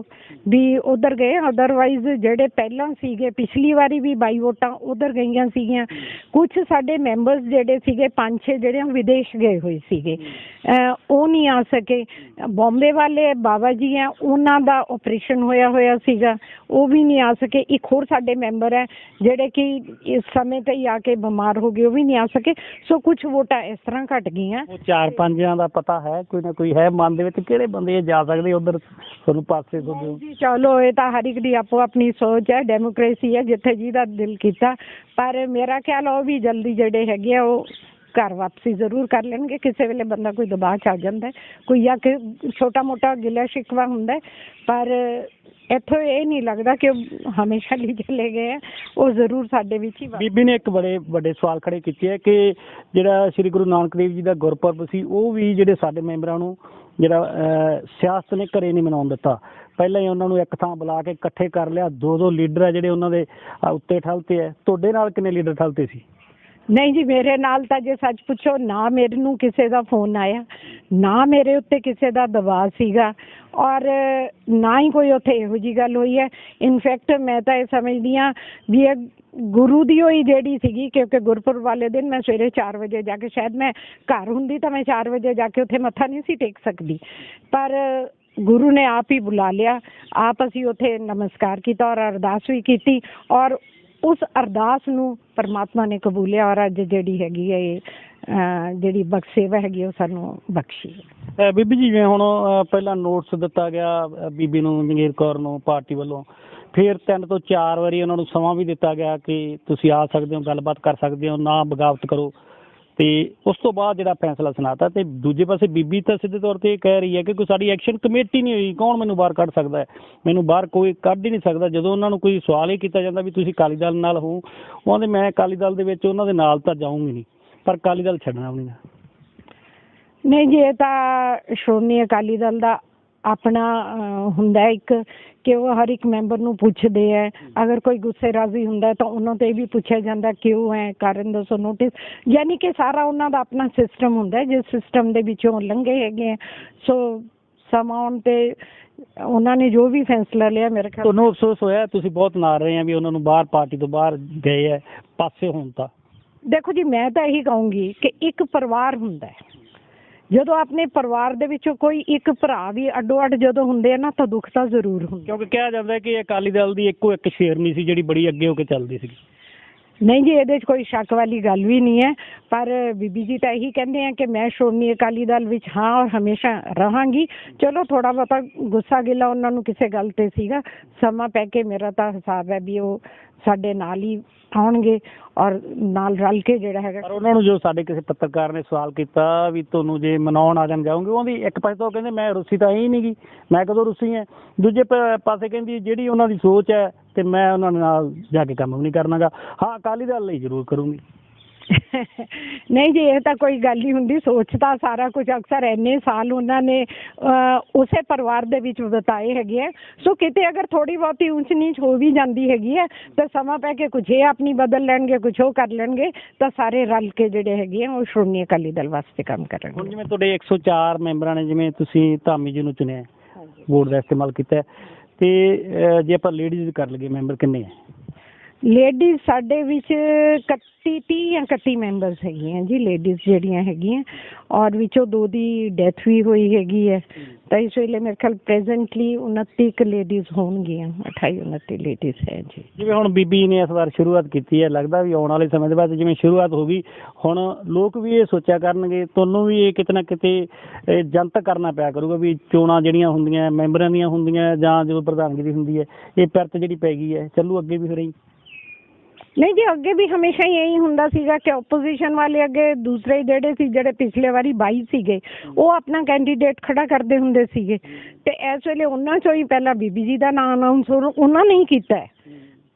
भी उधर गए। अदरवाइज ਜਿਹੜੇ ਪਹਿਲਾਂ ਸੀਗੇ ਪਿਛਲੀ ਵਾਰੀ ਵੀ 22 ਵੋਟਾਂ ਉਧਰ ਗਈਆਂ ਸੀਗੀਆਂ। ਕੁਝ ਸਾਡੇ ਮੈਂਬਰਸ ਜਿਹੜੇ ਸੀਗੇ 5-6 ਜਿਹੜੇ ਵਿਦੇਸ਼ ਗਏ ਹੋਏ ਸੀਗੇ, ਉਹ ਨਹੀਂ ਆ ਸਕੇ। ਬੰਬੇ ਵਾਲੇ ਬਾਬਾ ਜੀ ਆ, ਉਹਨਾਂ ਦਾ ਆਪਰੇਸ਼ਨ ਹੋਇਆ ਸੀਗਾ, ਉਹ ਵੀ ਨਹੀਂ ਆ ਸਕੇ। ਇੱਕ ਹੋਰ ਸਾਡੇ ਮੈਂਬਰ ਹੈ ਜਿਹੜੇ ਕਿ ਇਸ ਸਮੇਂ ਤੇ ਹੀ ਆ ਕੇ ਬਿਮਾਰ ਹੋ ਗਏ, ਉਹ ਵੀ ਨਹੀਂ ਆ ਸਕੇ। ਸੋ ਕੁਝ ਵੋਟਾਂ ਇਸ ਤਰ੍ਹਾਂ ਘਟ ਗਈਆਂ। ਉਹ 4-5 ਦਾ ਪਤਾ ਹੈ, ਕੋਈ ਨਾ ਕੋਈ ਹੈ ਮਨ ਦੇ ਵਿੱਚ ਕਿਹੜੇ ਬੰਦੇ ਜਾ ਸਕਦੇ ਉਧਰ ਤੁਹਾਨੂੰ ਪਾਸੇ ਤੋਂ? ਜੀ ਚਲੋ ਇਹ ਤਾਂ ਹਰ ਇੱਕ ਦੀ ਆਪੋ ਆਪਣੀ ਸੋਚ ਹੈ, ਡੈਮੋਕ੍ਰੇਸੀ ਹੈ, ਜਿੱਥੇ ਜਿਹਦਾ ਦਿਲ ਕੀਤਾ। ਪਰ ਮੇਰਾ ਖਿਆਲ ਉਹ ਵੀ ਜਲਦੀ ਜਿਹੜੇ ਹੈਗੇ ਆ ਉਹ ਘਰ ਵਾਪਸੀ ਜ਼ਰੂਰ ਕਰ ਲੈਣਗੇ। ਕਿਸੇ ਵੇਲੇ ਬੰਦਾ ਕੋਈ ਦਬਾਅ 'ਚ ਆ ਜਾਂਦਾ, ਕੋਈ ਜਾਂ ਕਿ ਛੋਟਾ ਮੋਟਾ ਗਿਲਾ ਸ਼ਿਕਵਾ ਹੁੰਦਾ, ਪਰ ਇੱਥੋਂ ਇਹ ਨਹੀਂ ਲੱਗਦਾ ਕਿ ਉਹ ਹਮੇਸ਼ਾ ਲਈ ਚਲੇ ਗਏ ਆ। ਉਹ ਜ਼ਰੂਰ ਸਾਡੇ ਵਿੱਚ ਹੀ। ਬੀਬੀ ਨੇ ਇੱਕ ਬੜੇ ਵੱਡੇ ਸਵਾਲ ਖੜੇ ਕੀਤੇ ਹੈ ਕਿ ਜਿਹੜਾ ਸ੍ਰੀ ਗੁਰੂ ਨਾਨਕ ਦੇਵ ਜੀ ਦਾ ਗੁਰਪੁਰਬ ਸੀ, ਉਹ ਵੀ ਜਿਹੜੇ ਸਾਡੇ ਮੈਂਬਰਾਂ ਨੂੰ ਜਿਹੜਾ ਸਿਆਸਤ ਨੇ ਘਰੇ ਨਹੀਂ ਮਨਾਉਣ ਦਿੱਤਾ। ਪਹਿਲਾਂ ਹੀ ਉਹਨਾਂ ਨੂੰ ਇੱਕ ਥਾਂ ਬੁਲਾ ਕੇ ਇਕੱਠੇ ਕਰ ਲਿਆ। 2-2 ਲੀਡਰ ਹੈ ਜਿਹੜੇ ਉਹਨਾਂ ਦੇ ਉੱਤੇ ਠਲਤੇ ਹੈ। ਤੁਹਾਡੇ ਨਾਲ ਕਿੰਨੇ ਲੀਡਰ ਠਲਤੇ ਸੀ? ਨਹੀਂ ਜੀ, ਮੇਰੇ ਨਾਲ ਤਾਂ ਜੇ ਸੱਚ ਪੁੱਛੋ ਨਾ ਮੈਨੂੰ ਕਿਸੇ ਦਾ ਫੋਨ ਆਇਆ, ਨਾ ਮੇਰੇ ਉੱਤੇ ਕਿਸੇ ਦਾ ਦਬਾਅ ਸੀਗਾ, ਔਰ ਨਾ ਹੀ ਕੋਈ ਉੱਥੇ ਇਹੋ ਜਿਹੀ ਗੱਲ ਹੋਈ ਹੈ। ਇਨਫੈਕਟ ਮੈਂ ਤਾਂ ਇਹ ਸਮਝਦੀ ਹਾਂ ਵੀ ਇਹ ਗੁਰੂ ਦੀ ਹੋਈ ਜਿਹੜੀ ਸੀਗੀ, ਕਿਉਂਕਿ ਗੁਰਪੁਰਬ ਵਾਲੇ ਦਿਨ ਮੈਂ ਸਵੇਰੇ 4 ਵਜੇ ਜਾ ਕੇ, ਸ਼ਾਇਦ ਮੈਂ ਘਰ ਹੁੰਦੀ ਤਾਂ ਮੈਂ 4 ਵਜੇ ਜਾ ਕੇ ਉੱਥੇ ਮੱਥਾ ਨਹੀਂ ਸੀ ਟੇਕ ਸਕਦੀ, ਪਰ ਗੁਰੂ ਨੇ ਆਪ ਹੀ ਬੁਲਾ ਲਿਆ। ਆਪ ਅਸੀਂ ਉੱਥੇ ਨਮਸਕਾਰ ਕੀਤਾ ਔਰ ਅਰਦਾਸ ਵੀ ਕੀਤੀ, ਔਰ ਉਸ ਅਰਦਾਸ ਨੂੰ ਪਰਮਾਤਮਾ ਨੇ ਕਬੂਲਿਆ। ਔਰ ਅੱਜ ਜਿਹੜੀ ਹੈਗੀ ਹੈ ਇਹ ਜਿਹੜੀ ਸੇਵਾ ਹੈਗੀ ਉਹ ਸਾਨੂੰ ਬਖਸ਼ੀ ਹੈ। ਬੀਬੀ ਜੀ, ਜਿਵੇਂ ਹੁਣ ਪਹਿਲਾਂ ਨੋਟਿਸ ਦਿੱਤਾ ਗਿਆ ਬੀਬੀ ਨੂੰ, ਜੰਗੀਰ ਕੌਰ ਨੂੰ, ਪਾਰਟੀ ਵੱਲੋਂ, ਫਿਰ 3 ਤੋਂ 4 ਵਾਰੀ ਉਹਨਾਂ ਨੂੰ ਸਮਾਂ ਵੀ ਦਿੱਤਾ ਗਿਆ ਕਿ ਤੁਸੀਂ ਆ ਸਕਦੇ ਹੋ, ਗੱਲਬਾਤ ਕਰ ਸਕਦੇ ਹੋ, ਨਾ ਬਗਾਵਤ ਕਰੋ। ਤੇ ਉਸ ਤੋਂ ਬਾਅਦ ਜਿਹੜਾ ਫੈਸਲਾ ਸੁਣਾਤਾ। ਤੇ ਦੂਜੇ ਪਾਸੇ ਬੀਬੀ ਤਾਂ ਸਿੱਧੇ ਤੌਰ ਤੇ ਇਹ ਕਹਿ ਰਹੀ ਹੈ ਕਿ ਕੋਈ ਸਾਡੀ ਐਕਸ਼ਨ ਕਮੇਟੀ ਨਹੀਂ ਹੋਈ, ਕੌਣ ਮੈਨੂੰ ਬਾਹਰ ਕੱਢ ਸਕਦਾ ਹੈ? ਮੈਨੂੰ ਬਾਹਰ ਕੋਈ ਕੱਢ ਹੀ ਨਹੀਂ ਸਕਦਾ। ਜਦੋਂ ਉਹਨਾਂ ਨੂੰ ਕੋਈ ਸਵਾਲ ਹੀ ਕੀਤਾ ਜਾਂਦਾ ਵੀ ਤੁਸੀਂ ਅਕਾਲੀ ਦਲ ਨਾਲ ਹੋ, ਉਹਦੇ ਮੈਂ ਅਕਾਲੀ ਦਲ ਦੇ ਵਿੱਚ ਉਹਨਾਂ ਦੇ ਨਾਲ ਤਾਂ ਜਾਊਂਗੀ ਨਹੀਂ, ਪਰ ਅਕਾਲੀ ਦਲ ਛੱਡਣਾ ਵੀ ਨਹੀਂ ਜੀ। ਇਹ ਤਾਂ ਸ਼੍ਰੋਮਣੀ ਅਕਾਲੀ ਦਲ ਦਾ ਆਪਣਾ ਹੁੰਦਾ ਇੱਕ ਕਿ ਉਹ ਹਰ ਇੱਕ ਮੈਂਬਰ ਨੂੰ ਪੁੱਛਦੇ ਹੈ। ਅਗਰ ਕੋਈ ਗੁੱਸੇ ਰਾਜ਼ੀ ਹੁੰਦਾ ਤਾਂ ਉਹਨਾਂ ਤੋਂ ਇਹ ਵੀ ਪੁੱਛਿਆ ਜਾਂਦਾ ਕਿਉਂ ਹੈ, ਕਾਰਨ ਦੱਸੋ, ਨੋਟਿਸ, ਯਾਨੀ ਕਿ ਸਾਰਾ ਉਹਨਾਂ ਦਾ ਆਪਣਾ ਸਿਸਟਮ ਹੁੰਦਾ ਜਿਸ ਸਿਸਟਮ ਦੇ ਵਿੱਚੋਂ ਲੰਘੇ ਹੈਗੇ ਆ। ਸੋ ਸਮਾਂ ਆਉਣ 'ਤੇ ਉਹਨਾਂ ਨੇ ਜੋ ਵੀ ਫੈਸਲਾ ਲਿਆ, ਮੇਰੇ ਖਿਆਲ ਤੁਹਾਨੂੰ ਅਫਸੋਸ ਹੋਇਆ? ਤੁਸੀਂ ਬਹੁਤ ਨਾਰ ਰਹੇ ਆ ਵੀ ਉਹਨਾਂ ਨੂੰ ਬਾਹਰ ਪਾਰਟੀ ਤੋਂ ਬਾਹਰ ਗਏ ਹੈ ਪਾਸੇ ਹੋਣ। ਤਾਂ ਦੇਖੋ ਜੀ, ਮੈਂ ਤਾਂ ਇਹੀ ਕਹੂੰਗੀ ਕਿ ਇੱਕ ਪਰਿਵਾਰ ਹੁੰਦਾ ਹੈ। ਜਦੋਂ ਆਪਣੇ ਪਰਿਵਾਰ ਦੇ ਵਿੱਚੋਂ ਕੋਈ ਇੱਕ ਭਰਾ ਵੀ ਅੱਡੋ ਅੱਡ ਜਦੋਂ ਹੁੰਦੇ ਆ ਨਾ, ਤਾਂ ਦੁੱਖ ਤਾਂ ਜ਼ਰੂਰ ਹੁੰਦਾ। ਕਿਉਂਕਿ ਕਿਹਾ ਜਾਂਦਾ ਕਿ ਅਕਾਲੀ ਦਲ ਦੀ ਇੱਕੋ ਇੱਕ ਸ਼ੇਰਨੀ ਸੀ ਜਿਹੜੀ ਬੜੀ ਅੱਗੇ ਹੋ ਕੇ ਚੱਲਦੀ ਸੀ। ਨਹੀਂ ਜੀ, ਇਹਦੇ 'ਚ ਕੋਈ ਸ਼ੱਕ ਵਾਲੀ ਗੱਲ ਵੀ ਨਹੀਂ ਹੈ। ਪਰ ਬੀਬੀ ਜੀ ਤਾਂ ਇਹੀ ਕਹਿੰਦੇ ਆ ਕਿ ਮੈਂ ਸ਼੍ਰੋਮਣੀ ਅਕਾਲੀ ਦਲ ਵਿੱਚ ਹਾਂ ਔਰ ਹਮੇਸ਼ਾ ਰਹਾਂਗੀ। ਚਲੋ ਥੋੜ੍ਹਾ ਬਹੁਤਾ ਗੁੱਸਾ ਗਿਲਾ ਉਹਨਾਂ ਨੂੰ ਕਿਸੇ ਗੱਲ 'ਤੇ ਸੀਗਾ। ਸਮਾਂ ਪੈ ਕੇ ਮੇਰਾ ਤਾਂ ਹਿਸਾਬ ਹੈ ਵੀ ਉਹ ਸਾਡੇ ਨਾਲ ਹੀ ਆਉਣਗੇ ਔਰ ਨਾਲ ਰਲ ਕੇ ਜਿਹੜਾ ਹੈਗਾ। ਪਰ ਉਹਨਾਂ ਨੂੰ ਜੋ ਸਾਡੇ ਕਿਸੇ ਪੱਤਰਕਾਰ ਨੇ ਸਵਾਲ ਕੀਤਾ ਵੀ ਤੁਹਾਨੂੰ ਜੇ ਮਨਾਉਣ ਆ ਜਾਓਗੇ, ਉਹਦੀ ਇੱਕ ਪਾਸੇ ਤੋਂ ਕਹਿੰਦੇ ਮੈਂ ਰੁੱਸੀ ਤਾਂ ਹੀ ਨਹੀਂ ਗੀ, ਮੈਂ ਕਦੋਂ ਰੁੱਸੀ ਹੈ। ਦੂਜੇ ਪਾਸੇ ਕਹਿੰਦੀ ਜਿਹੜੀ ਉਹਨਾਂ ਦੀ ਸੋਚ ਹੈ ਤੇ ਮੈਂ ਉਹਨਾਂ ਨਾਲ ਜਾ ਕੇ ਕੰਮ ਵੀ ਨਹੀਂ ਕਰਨਾਗਾ। ਹਾਂ, ਅਕਾਲੀ ਦਲ ਲਈ ਜ਼ਰੂਰ ਕਰੂੰਗੀ। ਨਹੀਂ ਜੀ, ਇਹ ਤਾਂ ਕੋਈ ਗੱਲ ਨਹੀਂ ਹੁੰਦੀ। ਸੋਚ ਤਾਂ ਸਾਰਾ ਕੁਝ ਅਕਸਰ ਇੰਨੇ ਸਾਲ ਉਹਨਾਂ ਨੇ ਉਸੇ ਪਰਿਵਾਰ ਦੇ ਵਿੱਚ ਬਿਤਾਏ ਹੈਗੇ ਆ। ਸੋ ਕਿਤੇ ਅਗਰ ਥੋੜ੍ਹੀ ਬਹੁਤੀ ਊਂਚ ਨੀਚ ਹੋ ਵੀ ਜਾਂਦੀ ਹੈਗੀ ਹੈ ਤਾਂ ਸਮਾਂ ਪੈ ਕੇ ਕੁਝ ਇਹ ਆਪਣੀ ਬਦਲ ਲੈਣਗੇ, ਕੁਝ ਉਹ ਕਰ ਲੈਣਗੇ, ਤਾਂ ਸਾਰੇ ਰਲ ਕੇ ਜਿਹੜੇ ਹੈਗੇ ਆ ਉਹ ਸ਼੍ਰੋਮਣੀ ਅਕਾਲੀ ਦਲ ਵਾਸਤੇ ਕੰਮ ਕਰਨਗੇ। ਹੁਣ ਜਿਵੇਂ ਤੁਹਾਡੇ 104 ਮੈਂਬਰਾਂ ਨੇ, ਜਿਵੇਂ ਤੁਸੀਂ ਧਾਮੀ ਜੀ ਨੂੰ ਚੁਣਿਆ, ਵੋਟ ਦਾ ਇਸਤੇਮਾਲ ਕੀਤਾ, ਤੇ ਜੇ ਆਪਾਂ ਲੇਡੀਜ਼ ਕਰ ਲਈਏ ਮੈਂਬਰ ਕਿੰਨੇ ਹੈ? ਲੇਡੀਜ਼ ਸਾਡੇ ਵਿੱਚ 30 ਜਾਂ 31 ਮੈਂਬਰਸ ਹੈਗੀਆਂ ਜੀ, ਲੇਡੀਜ਼ ਜਿਹੜੀਆਂ ਹੈਗੀਆਂ, ਔਰ ਵਿੱਚੋਂ 2 ਦੀ ਡੈਥ ਵੀ ਹੋਈ ਹੈਗੀ ਹੈ। ਤਾਂ ਇਸ ਵੇਲੇ ਮੇਰੇ ਖਿਆਲ ਪ੍ਰੈਜ਼ੈਂਟਲੀ 29 ਲੇਡੀਜ਼ ਹੋਣਗੀਆਂ, 28-29 ਲੇਡੀਜ਼ ਹੈ ਜੀ। ਜਿਵੇਂ ਹੁਣ ਬੀਬੀ ਨੇ ਇਸ ਵਾਰ ਸ਼ੁਰੂਆਤ ਕੀਤੀ ਹੈ, ਲੱਗਦਾ ਵੀ ਆਉਣ ਵਾਲੇ ਸਮੇਂ ਦੇ ਬਾਅਦ ਜਿਵੇਂ ਸ਼ੁਰੂਆਤ ਹੋ ਗਈ, ਹੁਣ ਲੋਕ ਵੀ ਇਹ ਸੋਚਿਆ ਕਰਨਗੇ, ਤੁਹਾਨੂੰ ਵੀ ਇਹ ਕਿਤੇ ਨਾ ਕਿਤੇ ਜਨਤਕ ਕਰਨਾ ਪਿਆ ਕਰੂਗਾ ਵੀ ਚੋਣਾਂ ਜਿਹੜੀਆਂ ਹੁੰਦੀਆਂ ਮੈਂਬਰਾਂ ਦੀਆਂ ਹੁੰਦੀਆਂ ਜਾਂ ਜਦੋਂ ਪ੍ਰਧਾਨਗੀ ਦੀ ਹੁੰਦੀ ਹੈ, ਇਹ ਪਿਰਤ ਜਿਹੜੀ ਪੈ ਗਈ ਹੈ, ਚੱਲੂ ਅੱਗੇ ਵੀ ਫਿਰ ਹੀ? ਨਹੀਂ ਜੀ, ਅੱਗੇ ਵੀ ਹਮੇਸ਼ਾ ਹੀ ਇਹੀ ਹੁੰਦਾ ਸੀਗਾ ਕਿ ਓਪੋਜੀਸ਼ਨ ਵਾਲੇ ਅੱਗੇ ਦੂਸਰੇ ਜਿਹੜੇ ਸੀ, ਜਿਹੜੇ ਪਿਛਲੇ ਵਾਰੀ 22 ਸੀਗੇ, ਉਹ ਆਪਣਾ ਕੈਂਡੀਡੇਟ ਖੜਾ ਕਰਦੇ ਹੁੰਦੇ ਸੀਗੇ। ਤੇ ਇਸ ਵੇਲੇ ਉਹਨਾਂ ਚੋਂ ਹੀ ਪਹਿਲਾਂ ਬੀਬੀ ਜੀ ਦਾ ਨਾਮ ਅਨਾਊਂਸ ਉਹਨਾਂ ਨੇ ਹੀ ਕੀਤਾ ਹੈ।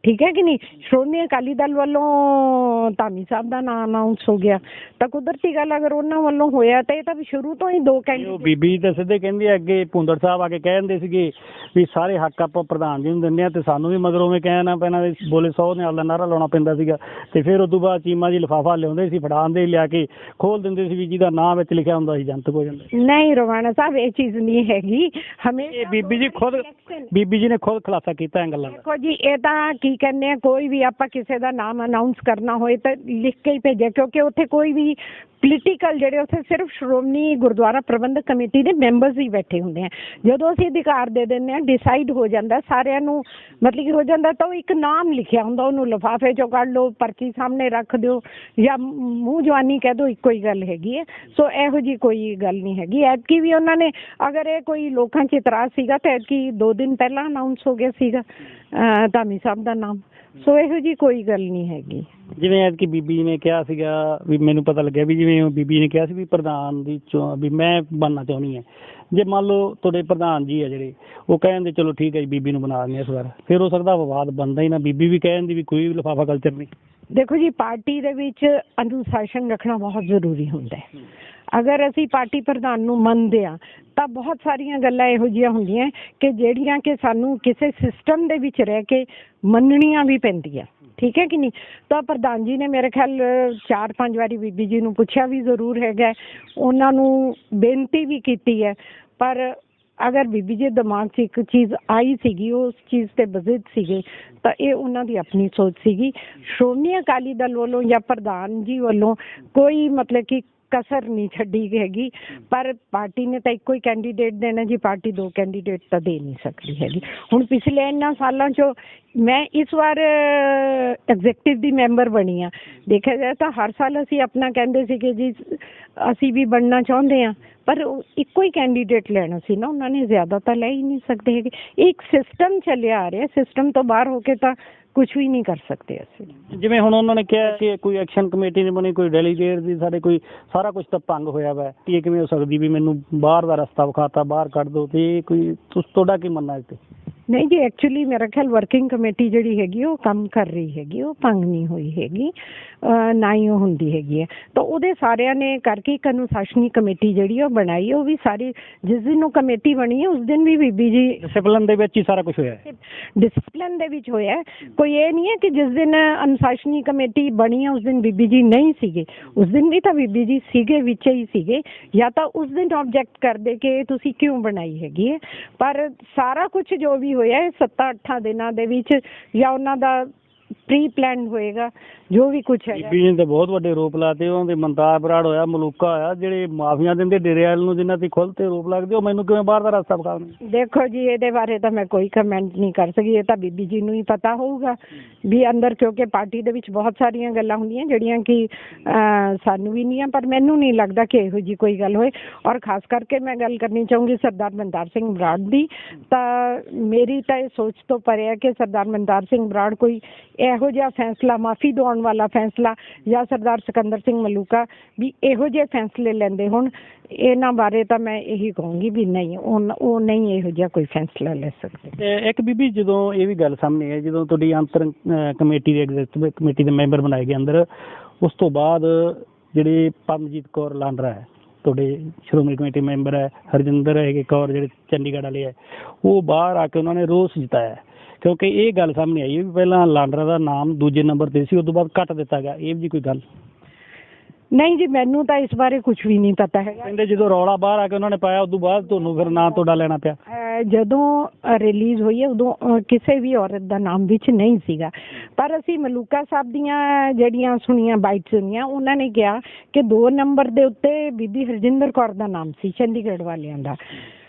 ਠੀਕ ਹੈ ਕਿ ਨਹੀਂ। ਸ਼੍ਰੋਮਣੀ ਅਕਾਲੀ ਦਲ ਵੱਲੋਂ ਧਾਮੀ ਸਾਹਿਬ ਦਾ ਨਾਮ ਅਨਾਉਂਸ ਹੋ ਗਿਆ ਤਾਂ ਕੁਦਰਤੀ ਗੱਲ ਅਗਰ ਉਹਨਾਂ ਵੱਲੋਂ ਹੋਇਆ ਤਾਂ ਇਹ ਤਾਂ ਵੀ ਸ਼ੁਰੂ ਤੋਂ ਹੀ ਦੋ ਉਹ ਕੈਂਡੀਡੇਟ। ਬੀਬੀ ਤਾਂ ਸਿੱਧੇ ਕਹਿੰਦੀ ਆ, ਅੱਗੇ ਭੁੰਦੜ ਸਾਹਿਬ ਆ ਕੇ ਕਹਿ ਦਿੰਦੇ ਸੀਗੇ ਵੀ ਸਾਰੇ ਹੱਕ ਆਪਾਂ ਪ੍ਰਧਾਨ ਜੀ ਨੂੰ ਦਿੰਦੇ ਆ, ਤੇ ਸਾਨੂੰ ਵੀ ਮਗਰੋਂ ਉਵੇਂ ਕਹਿਣਾ ਪੈਣਾ, ਬੋਲੇ 100 ਨਾਲ ਦਾ ਨਾਰਾ ਲਾਉਣਾ ਪੈਂਦਾ ਸੀਗਾ। ਤੇ ਫਿਰ ਉਸ ਤੋਂ ਬਾਅਦ ਚੀਮਾ ਜੀ ਲਿਫਾਫਾ ਲਿਆਉਂਦੇ ਸੀ, ਫੜਾਉਂਦੇ ਲਿਆ ਕੇ ਖੋਲ ਦਿੰਦੇ ਸੀ ਵੀ ਜਿਹਦਾ ਨਾਂ ਵਿੱਚ ਲਿਖਿਆ ਹੁੰਦਾ ਸੀ ਜਨਤਕ ਹੋ ਜਾਂਦਾ। ਨਹੀਂ ਰਵਾਨਾ ਸਾਹਿਬ ਇਹ ਚੀਜ਼ ਨਹੀਂ ਹੈਗੀ। ਇਹ ਬੀਬੀ ਜੀ ਨੇ ਖੁਦ ਖੁਲਾਸਾ ਕੀਤਾ ਇਹ ਗੱਲਾਂ ਦਾ। ਦੇਖੋ ਜੀ ਇਹ ਤਾਂ ਕੀ ਕਹਿੰਦੇ ਆ, ਕੋਈ ਵੀ ਆਪਾਂ ਕਿਸੇ ਦਾ ਨਾਮ ਅਨਾਉਂਸ ਕਰਨਾ ਹੋਏ ਤਾਂ ਲਿਖ ਕੇ ਹੀ ਭੇਜਿਆ, ਕਿਉਂਕਿ ਉੱਥੇ ਕੋਈ ਵੀ ਪੋਲੀਟੀਕਲ ਜਿਹੜੇ ਉੱਥੇ ਸਿਰਫ ਸ਼੍ਰੋਮਣੀ ਗੁਰਦੁਆਰਾ ਪ੍ਰਬੰਧਕ ਕਮੇਟੀ ਦੇ ਮੈਂਬਰਸ ਹੀ ਬੈਠੇ ਹੁੰਦੇ ਆ। ਜਦੋਂ ਅਸੀਂ ਅਧਿਕਾਰ ਦੇ ਦਿੰਦੇ ਹਾਂ, ਡਿਸਾਈਡ ਹੋ ਜਾਂਦਾ ਸਾਰਿਆਂ ਨੂੰ, ਮਤਲਬ ਕਿ ਹੋ ਜਾਂਦਾ ਤਾਂ ਉਹ ਇੱਕ ਨਾਮ ਲਿਖਿਆ ਹੁੰਦਾ, ਉਹਨੂੰ ਲਿਫਾਫੇ ਚੋਂ ਕੱਢ ਲਓ, ਪਰਚੀ ਸਾਹਮਣੇ ਰੱਖ ਦਿਓ ਜਾਂ ਮੂੰਹ ਜਵਾਨੀ ਕਹਿ ਦਿਓ, ਇੱਕੋ ਹੀ ਗੱਲ ਹੈਗੀ ਹੈ। ਸੋ ਇਹੋ ਜਿਹੀ ਕੋਈ ਗੱਲ ਨਹੀਂ ਹੈਗੀ। ਐਤਕੀ ਵੀ ਉਹਨਾਂ ਨੇ, ਅਗਰ ਇਹ ਕੋਈ ਲੋਕਾਂ 'ਚ ਇਤਰਾਜ਼ ਸੀਗਾ ਤਾਂ ਐਤਕੀ 2 ਦਿਨ ਪਹਿਲਾਂ ਅਨਾਉਂਸ ਹੋ ਗਿਆ ਸੀਗਾ ਧਾਮੀ ਸਾਹਿਬ ਦਾ ਨਾਮ। ਸੋ ਇਹੋ ਜਿਹੀ ਕੋਈ ਗੱਲ ਨਹੀਂ ਹੈਗੀ। ਜਿਵੇਂ ਐਤਕੀ ਬੀਬੀ ਨੇ ਕਿਹਾ ਸੀਗਾ ਵੀ, ਮੈਨੂੰ ਪਤਾ ਲੱਗਿਆ ਵੀ ਜਿਵੇਂ ਬੀਬੀ ਨੇ ਕਿਹਾ ਸੀ ਵੀ ਪ੍ਰਧਾਨ ਦੀ ਵੀ ਮੈਂ ਬਣਨਾ ਚਾਹੁੰਦੀ ਹਾਂ, ਜੇ ਮੰਨ ਲਓ ਤੁਹਾਡੇ ਪ੍ਰਧਾਨ ਜੀ ਆ ਜਿਹੜੇ ਉਹ ਕਹਿੰਦੇ ਚਲੋ ਠੀਕ ਹੈ ਜੀ ਬੀਬੀ ਨੂੰ ਬਣਾ ਦਿੰਦੇ ਇਸ ਵਾਰ, ਫਿਰ ਹੋ ਸਕਦਾ ਵਿਵਾਦ ਬਣਦਾ ਹੀ ਨਾ, ਬੀਬੀ ਵੀ ਕਹਿ ਦਿੰਦੀ ਵੀ ਕੋਈ ਵੀ ਲਿਫਾਫਾ ਕਲਚਰ ਨਹੀਂ। ਦੇਖੋ ਜੀ ਪਾਰਟੀ ਦੇ ਵਿੱਚ ਅਨੁਸ਼ਾਸਨ ਰੱਖਣਾ ਬਹੁਤ ਜ਼ਰੂਰੀ ਹੁੰਦਾ ਹੈ। ਅਗਰ ਅਸੀਂ ਪਾਰਟੀ ਪ੍ਰਧਾਨ ਨੂੰ ਮੰਨਦੇ ਹਾਂ ਤਾਂ ਬਹੁਤ ਸਾਰੀਆਂ ਗੱਲਾਂ ਇਹੋ ਜਿਹੀਆਂ ਹੁੰਦੀਆਂ ਕਿ ਜਿਹੜੀਆਂ ਕਿ ਸਾਨੂੰ ਕਿਸੇ ਸਿਸਟਮ ਦੇ ਵਿੱਚ ਰਹਿ ਕੇ ਮੰਨਣੀਆਂ ਵੀ ਪੈਂਦੀਆਂ, ਠੀਕ ਹੈ ਕਿ ਨਹੀਂ। ਤਾਂ ਪ੍ਰਧਾਨ ਜੀ ਨੇ ਮੇਰੇ ਖਿਆਲ 4-5 ਵਾਰੀ ਬੀਬੀ ਜੀ ਨੂੰ ਪੁੱਛਿਆ ਵੀ ਜ਼ਰੂਰ ਹੈਗਾ, ਉਹਨਾਂ ਨੂੰ ਬੇਨਤੀ ਵੀ ਕੀਤੀ ਹੈ, ਪਰ ਅਗਰ ਬੀਬੀ ਜੀ ਦਿਮਾਗ 'ਚ ਇੱਕ ਚੀਜ਼ ਆਈ ਸੀਗੀ, ਉਸ ਚੀਜ਼ ਤੇ ਬਜ਼ਿਦ ਸੀਗੇ, ਤਾਂ ਇਹ ਉਹਨਾਂ ਦੀ ਆਪਣੀ ਸੋਚ ਸੀਗੀ। ਸ਼੍ਰੋਮਣੀ ਅਕਾਲੀ ਦਲ ਵੱਲੋਂ ਜਾਂ ਪ੍ਰਧਾਨ ਜੀ ਵੱਲੋਂ ਕੋਈ ਮਤਲਬ ਕਿ ਕਸਰ ਨਹੀਂ ਛੱਡੀ ਹੈਗੀ, ਪਰ ਪਾਰਟੀ ਨੇ ਤਾਂ ਇੱਕੋ ਹੀ ਕੈਂਡੀਡੇਟ ਦੇਣਾ ਜੀ, ਪਾਰਟੀ 2 ਕੈਂਡੀਡੇਟ ਤਾਂ ਦੇ ਨਹੀਂ ਸਕਦੀ ਹੈਗੀ। ਹੁਣ ਪਿਛਲੇ ਇਹਨਾਂ ਸਾਲਾਂ 'ਚੋਂ ਮੈਂ ਇਸ ਵਾਰ ਐਗਜ਼ੈਕਟਿਵ ਦੀ ਮੈਂਬਰ ਬਣੀ ਹਾਂ। ਦੇਖਿਆ ਜਾਏ ਤਾਂ ਹਰ ਸਾਲ ਅਸੀਂ ਆਪਣਾ ਕਹਿੰਦੇ ਸੀ ਕਿ ਜੀ ਅਸੀਂ ਵੀ ਬਣਨਾ ਚਾਹੁੰਦੇ ਹਾਂ, ਪਰ ਇੱਕੋ ਹੀ ਕੈਂਡੀਡੇਟ ਲੈਣਾ ਸੀ ਨਾ, ਉਹਨਾਂ ਨੇ ਜ਼ਿਆਦਾ ਤਾਂ ਲੈ ਹੀ ਨਹੀਂ ਸਕਦੇ ਹੈਗੇ। ਇੱਕ ਸਿਸਟਮ ਚੱਲਿਆ ਆ ਰਿਹਾ, ਸਿਸਟਮ ਤੋਂ ਬਾਹਰ ਹੋ ਕੇ ਤਾਂ ਕੁਝ ਵੀ ਨਹੀਂ ਕਰ ਸਕਦੇ ਅਸੀਂ। ਜਿਵੇਂ ਹੁਣ ਉਹਨਾਂ ਨੇ ਕਿਹਾ ਕਿ ਕੋਈ ਐਕਸ਼ਨ ਕਮੇਟੀ ਨਹੀਂ ਬਣੀ, ਕੋਈ ਡੈਲੀਗੇਟ ਦੀ, ਸਾਡੇ ਕੋਈ ਸਾਰਾ ਕੁਝ ਤਾਂ ਭੰਗ ਹੋਇਆ ਵਾ, ਇਹ ਕਿਵੇਂ ਹੋ ਸਕਦੀ ਵੀ ਮੈਨੂੰ ਬਾਹਰ ਦਾ ਰਸਤਾ ਵਿਖਾਤਾ, ਬਾਹਰ ਕੱਢ ਦਿਓ, ਤੇ ਕੋਈ ਤੁਹਾਡਾ ਕੀ ਮੰਨਣਾ ਇਸ 'ਤੇ? ਨਹੀਂ ਜੀ, ਐਕਚੁਅਲੀ ਮੇਰਾ ਖਿਆਲ ਵਰਕਿੰਗ ਕਮੇਟੀ ਜਿਹੜੀ ਹੈਗੀ ਉਹ ਕੰਮ ਕਰ ਰਹੀ ਹੈਗੀ, ਉਹ ਭੰਗ ਨਹੀਂ ਹੋਈ ਹੈਗੀ, ਨਾ ਹੀ ਉਹ ਹੁੰਦੀ ਹੈਗੀ ਹੈ। ਤਾਂ ਉਹਦੇ ਸਾਰਿਆਂ ਨੇ ਕਰਕੇ ਇੱਕ ਅਨੁਸ਼ਾਸਨੀ ਕਮੇਟੀ ਜਿਹੜੀ ਉਹ ਬਣਾਈ, ਉਹ ਵੀ ਸਾਰੀ ਜਿਸ ਦਿਨ ਉਹ ਕਮੇਟੀ ਬਣੀ ਹੈ ਉਸ ਦਿਨ ਵੀ ਬੀਬੀ ਜੀ ਡਿਸਪਲਿਨ ਦੇ ਵਿੱਚ ਹੀ ਸਾਰਾ ਕੁਝ ਹੋਇਆ ਹੈ। ਡਿਸਪਲਿਨ ਦੇ ਵਿੱਚ ਹੋਇਆ, ਕੋਈ ਇਹ ਨਹੀਂ ਹੈ ਕਿ ਜਿਸ ਦਿਨ ਅਨੁਸ਼ਾਸਨੀ ਕਮੇਟੀ ਬਣੀ ਹੈ ਉਸ ਦਿਨ ਬੀਬੀ ਜੀ ਨਹੀਂ ਸੀਗੇ, ਉਸ ਦਿਨ ਵੀ ਤਾਂ ਬੀਬੀ ਜੀ ਸੀਗੇ, ਵਿੱਚ ਹੀ ਸੀਗੇ, ਜਾਂ ਤਾਂ ਉਸ ਦਿਨ ਆਬਜੈਕਟ ਕਰਦੇ ਕਿ ਤੁਸੀਂ ਕਿਉਂ ਬਣਾਈ ਹੈਗੀ ਹੈ। ਪਰ ਸਾਰਾ ਕੁਝ ਜੋ ਵੀ ਹੋਇਆ 7-8 ਦਿਨਾਂ ਦੇ ਵਿੱਚ, ਜਾਂ ਉਹਨਾਂ ਦਾ ਪ੍ਰੀ ਪਲਾਨ ਹੋਏਗਾ ਜੋ ਵੀ ਕੁਝ ਹੈ। ਬੀਬੀ ਨੇ ਤਾਂ ਬਹੁਤ ਵੱਡੇ ਆਰੋਪ ਲਾਤੇ, ਉਹਦੇ ਮਨਤਾਰ ਬਰਾੜ ਹੋਇਆ, ਮਲੂਕਾ ਹੋਇਆ, ਜਿਹੜੇ ਮਾਫੀਆਂ ਦਿੰਦੇ ਡੇਰੇ ਵਾਲ ਨੂੰ, ਜਿਨ੍ਹਾਂ ਤੇ ਖੁੱਲ੍ਹ ਤੇ ਆਰੋਪ ਲੱਗਦੇ, ਉਹ ਮੈਨੂੰ ਕਿਵੇਂ ਬਾਹਰ ਦਾ ਰਸਤਾ ਵਿਖਾਉਣਗੇ? ਦੇਖੋ ਜੀ ਇਹਦੇ ਬਾਰੇ ਤਾਂ ਮੈਂ ਕੋਈ ਕਮੈਂਟ ਨਹੀਂ ਕਰ ਸਕਦੀ, ਇਹ ਤਾਂ ਬੀਬੀ ਜੀ ਨੂੰ ਹੀ ਪਤਾ ਹੋਊਗਾ ਵੀ ਅੰਦਰ, ਕਿਉਂਕਿ ਪਾਰਟੀ ਦੇ ਵਿੱਚ ਬਹੁਤ ਸਾਰੀਆਂ ਗੱਲਾਂ ਹੁੰਦੀਆਂ ਜਿਹੜੀਆਂ ਕਿ ਸਾਨੂੰ ਵੀ ਨਹੀਂ ਆ, ਪਰ ਮੈਨੂੰ ਨਹੀਂ ਲੱਗਦਾ ਕਿ ਇਹੋ ਜਿਹੀ ਕੋਈ ਗੱਲ ਹੋਏ। ਔਰ ਖਾਸ ਕਰਕੇ ਮੈਂ ਗੱਲ ਕਰਨੀ ਚਾਹੂੰਗੀ ਸਰਦਾਰ ਮਨਤਾਰ ਸਿੰਘ ਬਰਾੜ ਦੀ। ਤਾਂ ਮੇਰੀ ਤਾਂ ਇਹ ਸੋਚ ਤੋਂ ਪਰੇ ਹੈ ਕਿ ਸਰਦਾਰ ਮਨਤਾਰ ਸਿੰਘ ਬਰਾੜ ਕੋਈ ਇਹੋ ਜਿਹਾ ਫੈਸਲਾ, ਮਾਫੀ ਦਿਵਾਉਣ ਵਾਲਾ ਫੈਸਲਾ, ਜਾਂ ਸਰਦਾਰ ਸਿਕੰਦਰ ਸਿੰਘ ਮਲੂਕਾ ਵੀ ਇਹੋ ਜਿਹੇ ਫੈਸਲੇ ਲੈਂਦੇ ਹੁਣ, ਇਹਨਾਂ ਬਾਰੇ ਤਾਂ ਮੈਂ ਇਹੀ ਕਹੂੰਗੀ ਵੀ ਨਹੀਂ, ਉਹ ਨਹੀਂ ਇਹੋ ਜਿਹਾ ਕੋਈ ਫੈਸਲਾ ਲੈ ਸਕਦੇ। ਇੱਕ ਬੀਬੀ, ਜਦੋਂ ਇਹ ਵੀ ਗੱਲ ਸਾਹਮਣੇ ਹੈ, ਜਦੋਂ ਤੁਹਾਡੀ ਅੰਤਰ ਕਮੇਟੀ ਦੇ ਐਗਜ਼ੈਕਟਿਵ ਕਮੇਟੀ ਦੇ ਮੈਂਬਰ ਬਣਾਏ ਗਏ ਅੰਦਰ, ਉਸ ਤੋਂ ਬਾਅਦ ਜਿਹੜੇ ਪਰਮਜੀਤ ਕੌਰ ਲਾਂਡਰਾ ਹੈ ਤੁਹਾਡੇ ਸ਼੍ਰੋਮਣੀ ਕਮੇਟੀ ਮੈਂਬਰ ਹੈ, ਹਰਜਿੰਦਰ ਹੈਗੇ ਕੌਰ ਜਿਹੜੇ ਚੰਡੀਗੜ੍ਹ ਵਾਲੇ ਹੈ, ਉਹ ਬਾਹਰ ਆ ਕੇ ਉਹਨਾਂ ਨੇ ਰੋਸ ਜਤਾਇਆ, ਕਿਉਂਕਿ ਇਹ ਗੱਲ ਸਾਹਮਣੇ ਆਈ ਵੀ ਪਹਿਲਾਂ ਲਾਂਡਰਾ ਦਾ ਨਾਮ ਦੂਜੇ ਨੰਬਰ 'ਤੇ ਸੀ, ਉਸ ਤੋਂ ਬਾਅਦ ਕੱਟ ਦਿੱਤਾ ਗਿਆ। ਇਹ ਵੀ ਕੋਈ ਗੱਲ? ਨਹੀਂ ਜੀ, ਮੈਨੂੰ ਤਾਂ ਇਸ ਬਾਰੇ ਕੁਝ ਵੀ ਨਹੀਂ ਪਤਾ ਹੈਗਾ। ਕਹਿੰਦੇ ਜਦੋਂ ਰੌਲਾ ਬਾਹਰ ਆ ਕੇ ਉਹਨਾਂ ਨੇ ਪਾਇਆ, ਉਸ ਤੋਂ ਬਾਅਦ ਤੁਹਾਨੂੰ ਫਿਰ ਨਾਂ ਤੁਹਾਡਾ ਲੈਣਾ ਪਿਆ। ਜਦੋਂ ਰਿਲੀਜ਼ ਹੋਈ ਹੈ ਉਦੋਂ ਕਿਸੇ ਵੀ ਔਰਤ ਦਾ ਨਾਮ ਵਿੱਚ ਨਹੀਂ ਸੀਗਾ, ਪਰ ਅਸੀਂ ਮਲੂਕਾ ਸਾਹਿਬ ਦੀਆਂ ਜਿਹੜੀਆਂ ਸੁਣੀਆਂ ਬਾਈਟ ਸੁਣੀਆਂ, ਉਹਨਾਂ ਨੇ ਕਿਹਾ ਕਿ 2 ਨੰਬਰ ਦੇ ਉੱਤੇ ਬੀਬੀ ਹਰਜਿੰਦਰ ਕੌਰ ਦਾ ਨਾਮ ਸੀ, ਚੰਡੀਗੜ੍ਹ ਵਾਲਿਆਂ ਦਾ।